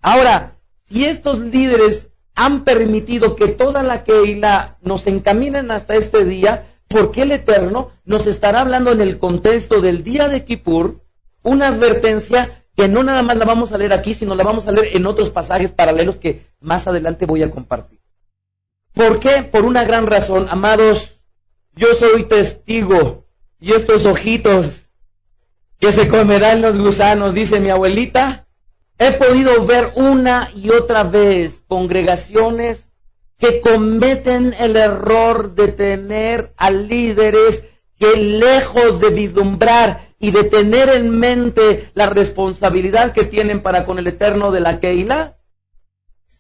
Ahora, si estos líderes han permitido que toda la Keilah nos encaminen hasta este día, ¿por qué el Eterno nos estará hablando en el contexto del día de Kippur una advertencia que no nada más la vamos a leer aquí, sino la vamos a leer en otros pasajes paralelos que más adelante voy a compartir? ¿Por qué? Por una gran razón, amados. Yo soy testigo, y estos ojitos que se comerán los gusanos, dice mi abuelita, he podido ver una y otra vez congregaciones que cometen el error de tener a líderes que, lejos de vislumbrar y de tener en mente la responsabilidad que tienen para con el Eterno de la Keilah,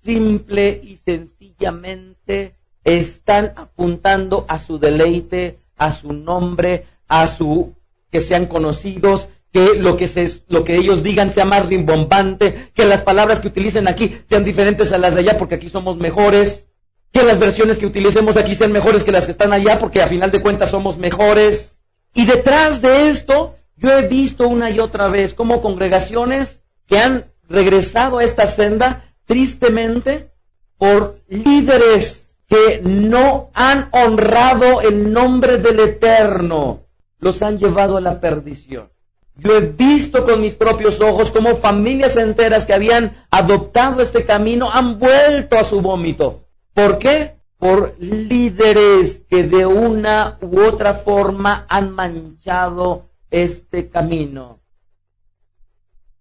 simple y sencillamente están apuntando a su deleite, a su nombre, a su que sean conocidos, que lo que ellos digan sea más rimbombante, que las palabras que utilicen aquí sean diferentes a las de allá porque aquí somos mejores, que las versiones que utilicemos aquí sean mejores que las que están allá porque a final de cuentas somos mejores. Y detrás de esto yo he visto una y otra vez como congregaciones que han regresado a esta senda tristemente por líderes que no han honrado el nombre del Eterno, los han llevado a la perdición. Yo he visto con mis propios ojos cómo familias enteras que habían adoptado este camino han vuelto a su vómito. ¿Por qué? Por líderes que de una u otra forma han manchado este camino.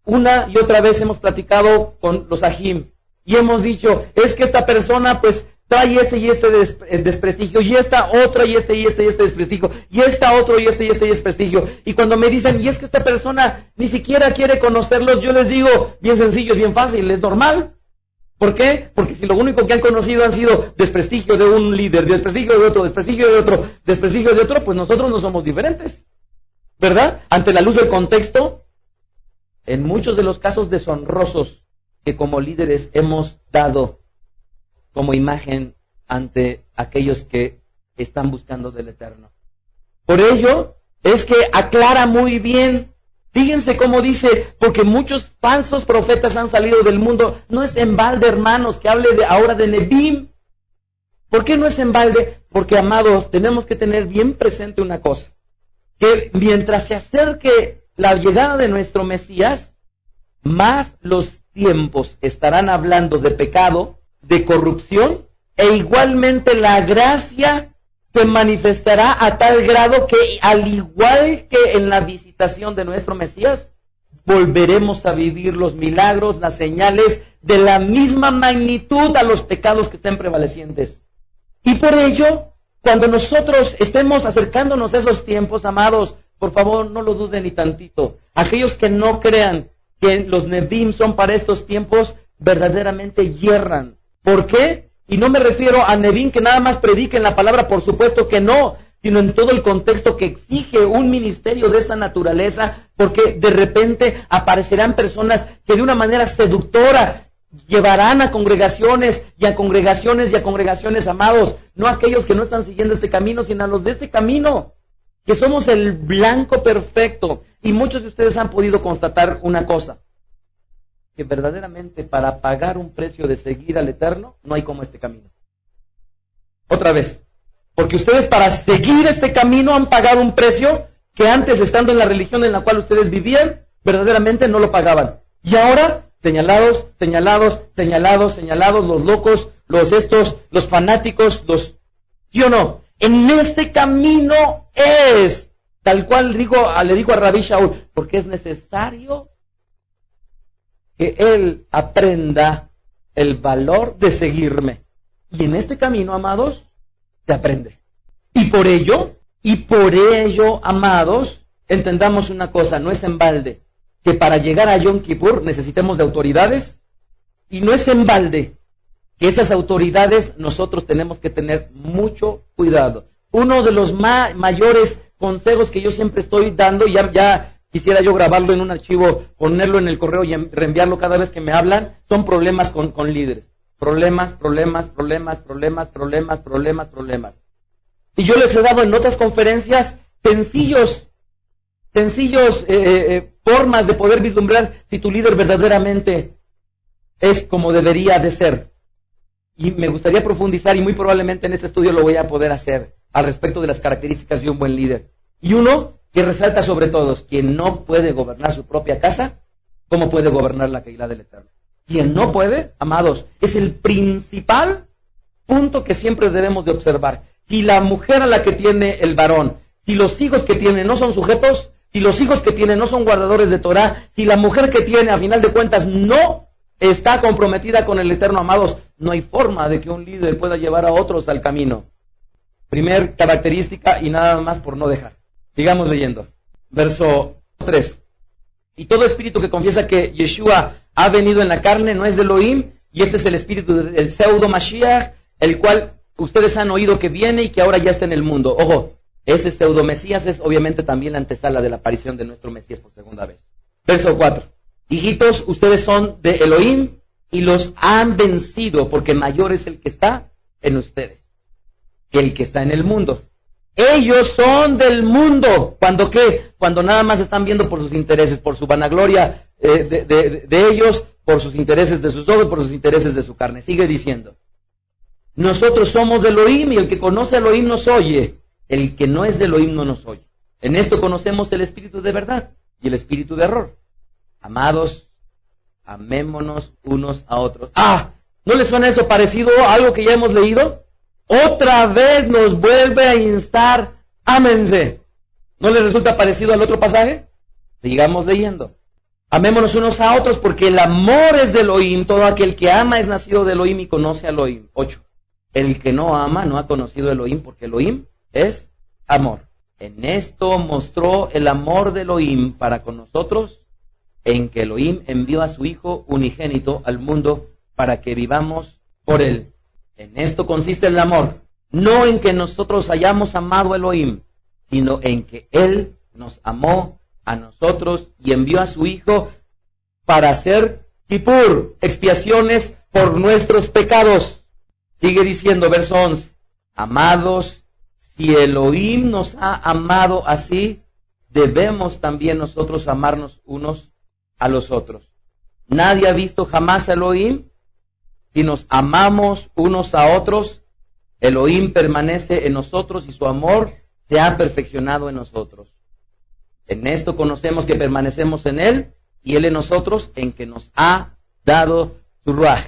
Una y otra vez hemos platicado con los ajim y hemos dicho, es que esta persona pues trae este y este desprestigio, y esta otra y este desprestigio, y esta otro y este desprestigio. Y cuando me dicen, y es que esta persona ni siquiera quiere conocerlos, yo les digo, bien sencillo, es bien fácil, es normal. ¿Por qué? Porque si lo único que han conocido han sido desprestigio de un líder, desprestigio de otro, desprestigio de otro, desprestigio de otro, pues nosotros no somos diferentes, ¿verdad? Ante la luz del contexto, en muchos de los casos deshonrosos que como líderes hemos dado como imagen ante aquellos que están buscando del Eterno. Por ello, es que aclara muy bien, fíjense cómo dice, porque muchos falsos profetas han salido del mundo. No es en balde, hermanos, que hable ahora de Nebim. ¿Por qué no es en balde? Porque, amados, tenemos que tener bien presente una cosa, que mientras se acerque la llegada de nuestro Mesías, más los tiempos estarán hablando de pecado, de corrupción, e igualmente la gracia se manifestará a tal grado que, al igual que en la visitación de nuestro Mesías, volveremos a vivir los milagros, las señales de la misma magnitud a los pecados que estén prevalecientes. Y por ello, cuando nosotros estemos acercándonos a esos tiempos, amados, por favor, no lo duden ni tantito. Aquellos que no crean que los Nebim son para estos tiempos, verdaderamente yerran. ¿Por qué? Y no me refiero a Nebim que nada más prediquen la palabra, por supuesto que no, sino en todo el contexto que exige un ministerio de esta naturaleza, porque de repente aparecerán personas que de una manera seductora llevarán a congregaciones y a congregaciones y a congregaciones, amados, no a aquellos que no están siguiendo este camino, sino a los de este camino, que somos el blanco perfecto. Y muchos de ustedes han podido constatar una cosa, que verdaderamente para pagar un precio de seguir al Eterno, no hay como este camino. Otra vez, porque ustedes para seguir este camino han pagado un precio que antes, estando en la religión en la cual ustedes vivían, verdaderamente no lo pagaban. Y ahora, señalados, los locos, los fanáticos, ¿sí o no? En este camino es, tal cual le digo a Rabbi Shaul, porque es necesario que él aprenda el valor de seguirme. Y en este camino, amados, se aprende. Y por ello, amados, entendamos una cosa, no es en balde que para llegar a Yom Kippur necesitemos de autoridades, y no es en balde que esas autoridades nosotros tenemos que tener mucho cuidado. Uno de los mayores consejos que yo siempre estoy dando, ya quisiera yo grabarlo en un archivo, ponerlo en el correo y reenviarlo cada vez que me hablan. Son problemas con líderes. Problemas. Y yo les he dado en otras conferencias sencillos formas de poder vislumbrar si tu líder verdaderamente es como debería de ser. Y me gustaría profundizar, y muy probablemente en este estudio lo voy a poder hacer, al respecto de las características de un buen líder. Y uno que resalta sobre todos: quien no puede gobernar su propia casa, ¿cómo puede gobernar la Keilah del Eterno? Quien no puede, amados, es el principal punto que siempre debemos de observar. Si la mujer a la que tiene el varón, si los hijos que tiene no son sujetos, si los hijos que tiene no son guardadores de Torah, si la mujer que tiene, a final de cuentas, no está comprometida con el Eterno, amados, no hay forma de que un líder pueda llevar a otros al camino. Primer característica, y nada más por no dejar. Sigamos leyendo. Verso 3. Y todo espíritu que confiesa que Yeshua ha venido en la carne no es de Elohim, y este es el espíritu del pseudo Mashiach, el cual ustedes han oído que viene y que ahora ya está en el mundo. Ojo, ese pseudo Mesías es obviamente también la antesala de la aparición de nuestro Mesías por segunda vez. Verso 4. Hijitos, ustedes son de Elohim y los han vencido, porque mayor es el que está en ustedes que el que está en el mundo. Ellos son del mundo. ¿Cuándo qué? Cuando nada más están viendo por sus intereses, por su vanagloria de ellos, por sus intereses de sus ojos, por sus intereses de su carne. Sigue diciendo: nosotros somos de Elohim, y el que conoce a Elohim nos oye. El que no es de Elohim no nos oye. En esto conocemos el espíritu de verdad y el espíritu de error. Amados, amémonos unos a otros. ¿No les suena eso parecido a algo que ya hemos leído? Otra vez nos vuelve a instar: ámense. ¿No les resulta parecido al otro pasaje? Sigamos leyendo. Amémonos unos a otros, porque el amor es de Elohim. Todo aquel que ama es nacido de Elohim y conoce a Elohim. 8. El que no ama no ha conocido a Elohim, porque Elohim es amor. En esto mostró el amor de Elohim para con nosotros, en que Elohim envió a su Hijo unigénito al mundo para que vivamos por él. En esto consiste el amor, no en que nosotros hayamos amado a Elohim, sino en que Él nos amó a nosotros y envió a su Hijo para hacer Kipur, expiaciones por nuestros pecados. Sigue diciendo, verso 11, amados, si Elohim nos ha amado así, debemos también nosotros amarnos unos a los otros. Nadie ha visto jamás a Elohim. Si nos amamos unos a otros, Elohim permanece en nosotros y su amor se ha perfeccionado en nosotros. En esto conocemos que permanecemos en Él y Él en nosotros, en que nos ha dado su Ruaj.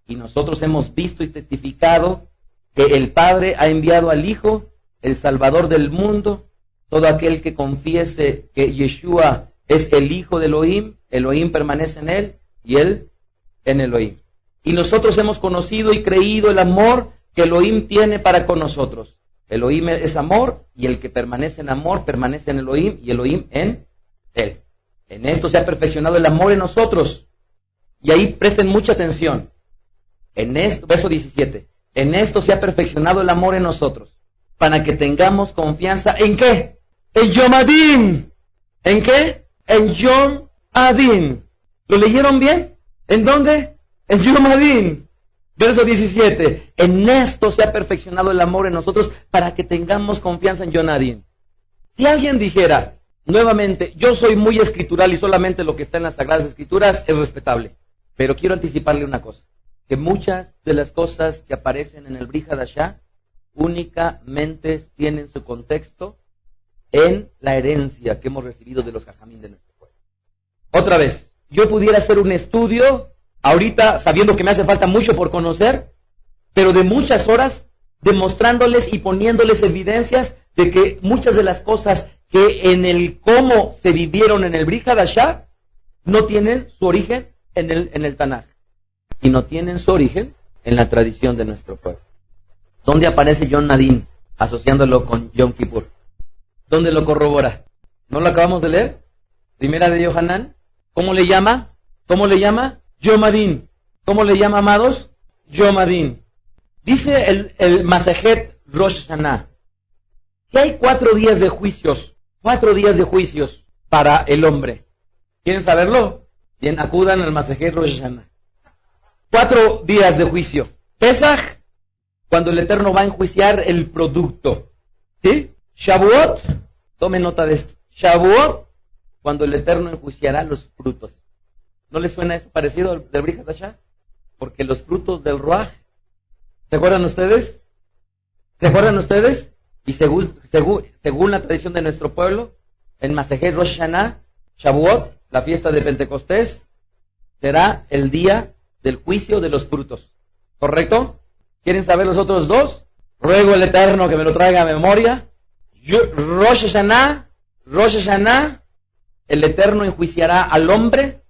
Y nosotros hemos visto y testificado que el Padre ha enviado al Hijo, el Salvador del mundo. Todo aquel que confiese que Yeshua es el Hijo de Elohim, Elohim permanece en Él y Él en Elohim. Y nosotros hemos conocido y creído el amor que Elohim tiene para con nosotros. Elohim es amor, y el que permanece en amor permanece en Elohim y Elohim en Él. En esto se ha perfeccionado el amor en nosotros. Y ahí presten mucha atención. En esto, verso 17. En esto se ha perfeccionado el amor en nosotros, para que tengamos confianza. ¿En qué? En Yom Adin. ¿En qué? En Yom Adin. ¿Lo leyeron bien? ¿En dónde? En Yom Adin. Verso 17. En esto se ha perfeccionado el amor en nosotros, para que tengamos confianza en Yom Adin. Si alguien dijera, nuevamente, yo soy muy escritural y solamente lo que está en las Sagradas Escrituras es respetable, pero quiero anticiparle una cosa, que muchas de las cosas que aparecen en el Brit Hadashah únicamente tienen su contexto en la herencia que hemos recibido de los Jajamín de nuestro pueblo. Otra vez, yo pudiera hacer un estudio ahorita, sabiendo que me hace falta mucho por conocer, pero de muchas horas, demostrándoles y poniéndoles evidencias de que muchas de las cosas que en el cómo se vivieron en el Brit Hadashah no tienen su origen en el Tanaj, sino tienen su origen en la tradición de nuestro pueblo. ¿Dónde aparece Yom Adin asociándolo con Yom Kippur? ¿Dónde lo corrobora? ¿No lo acabamos de leer? Primera de Yohanan. ¿Cómo le llama? ¿Cómo le llama? Yom Adin. ¿Cómo le llama, amados? Yom Adin. Dice el Masejet Rosh Hashanah que hay 4 días de juicios. 4 días de juicios. para el hombre. ¿Quieren saberlo? Bien, acudan al Masejet Rosh Hashanah. 4 días de juicio. Pesaj, cuando el Eterno va a enjuiciar el producto. ¿Sí? Shavuot, tomen nota de esto. Shavuot, cuando el Eterno enjuiciará los frutos. ¿No les suena eso parecido del Brit Hadashah? Porque los frutos del Ruach, ¿se acuerdan ustedes? ¿Se acuerdan ustedes? Y según la tradición de nuestro pueblo, en Masejet Rosh Hashanah, Shavuot, la fiesta de Pentecostés, será el día del juicio de los frutos. ¿Correcto? ¿Quieren saber los otros dos? Ruego al Eterno que me lo traiga a memoria. Rosh Hashanah, el Eterno enjuiciará al hombre.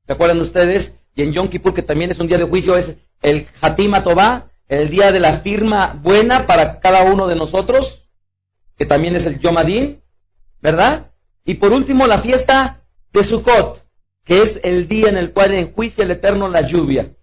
¿Se acuerdan ustedes? Y en Yom Kippur, que también es un día de juicio, es el Hatima Tová, el día de la firma buena para cada uno de nosotros, que también es el Yom Adin, ¿verdad? Y por último, la fiesta de Sukkot, que es el día en el cual enjuicia el Eterno la lluvia.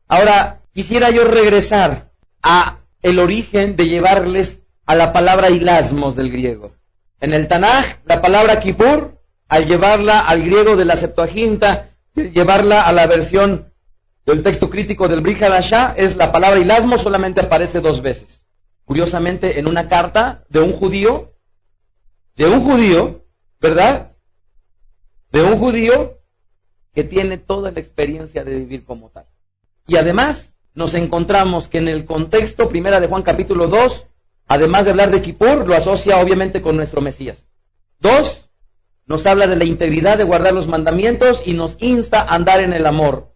Ahora, quisiera yo regresar a el origen de llevarles a la palabra hilasmos del griego. En el Tanaj, la palabra Kippur, al llevarla al griego de la Septuaginta, llevarla a la versión del texto crítico del Brit Hadashah, es la palabra hilasmos, solamente aparece 2 veces. Curiosamente, en una carta de un judío, ¿verdad? De un judío que tiene toda la experiencia de vivir como tal. Y además, nos encontramos que en el contexto, primera de Juan capítulo 2, además de hablar de Kippur, lo asocia obviamente con nuestro Mesías. 2, nos habla de la integridad de guardar los mandamientos y nos insta a andar en el amor.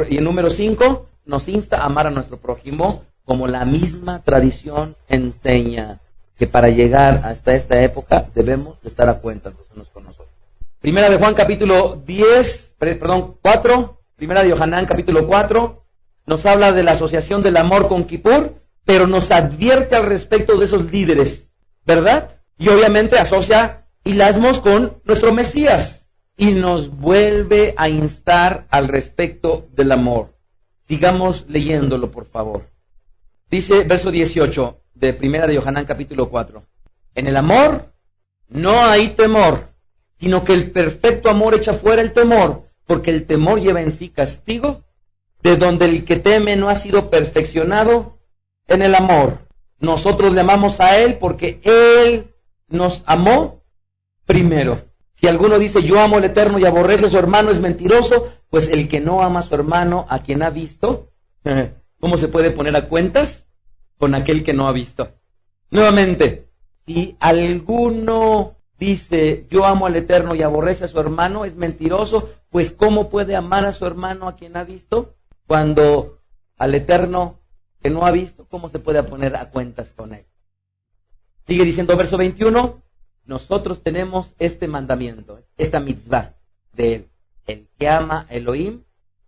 Y en número 5, nos insta a amar a nuestro prójimo, como la misma tradición enseña, que para llegar hasta esta época debemos de estar a cuenta los unos con nosotros. Primera de Juan capítulo 4, primera de Yohanan capítulo 4, nos habla de la asociación del amor con Kippur, pero nos advierte al respecto de esos líderes, ¿verdad? Y obviamente asocia hilasmos con nuestro Mesías y nos vuelve a instar al respecto del amor. Sigamos leyéndolo, por favor. Dice verso 18 de primera de Yohanan capítulo 4. En el amor no hay temor, sino que el perfecto amor echa fuera el temor, porque el temor lleva en sí castigo, de donde el que teme no ha sido perfeccionado en el amor. Nosotros le amamos a Él porque Él nos amó primero. Si alguno dice yo amo al Eterno y aborrece a su hermano, es mentiroso, pues el que no ama a su hermano, a quien ha visto, ¿cómo se puede poner a cuentas con aquel que no ha visto? Nuevamente, si alguno dice yo amo al Eterno y aborrece a su hermano, es mentiroso, pues ¿cómo puede amar a su hermano a quien ha visto? Cuando al Eterno que no ha visto, ¿cómo se puede poner a cuentas con él? Sigue diciendo verso 21, nosotros tenemos este mandamiento, esta mitzvah de él. El que ama a Elohim,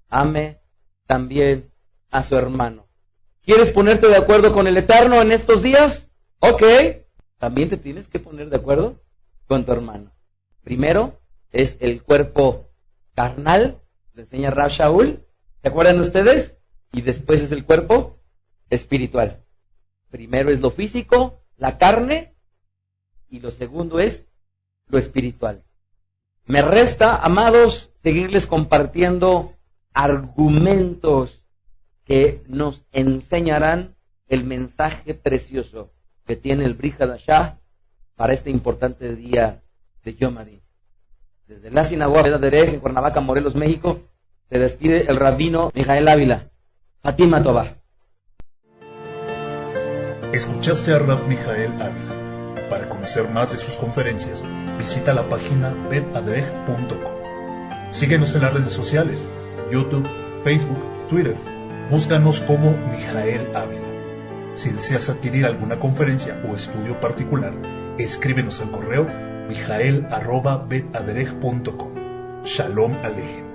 ame también a su hermano. ¿Quieres ponerte de acuerdo con el Eterno en estos días? Ok, también te tienes que poner de acuerdo con tu hermano. Primero es el cuerpo carnal, le enseña Rav Shaul, ¿se acuerdan ustedes? Y después es el cuerpo espiritual. Primero es lo físico, la carne, y lo segundo es lo espiritual. Me resta, amados, seguirles compartiendo argumentos que nos enseñarán el mensaje precioso que tiene el Brit Hadashah para este importante día de Yom Adin. Desde la sinagoga de Derech en Cuernavaca, Morelos, México, se despide el rabino Mijael Ávila. Hatima Tová. Escuchaste a Rab Mijael Ávila. Para conocer más de sus conferencias, visita la página betadrej.com. Síguenos en las redes sociales, YouTube, Facebook, Twitter. Búscanos como Mijael Ávila. Si deseas adquirir alguna conferencia o estudio particular, escríbenos al correo mijael@betadrej.com. Shalom Alejem.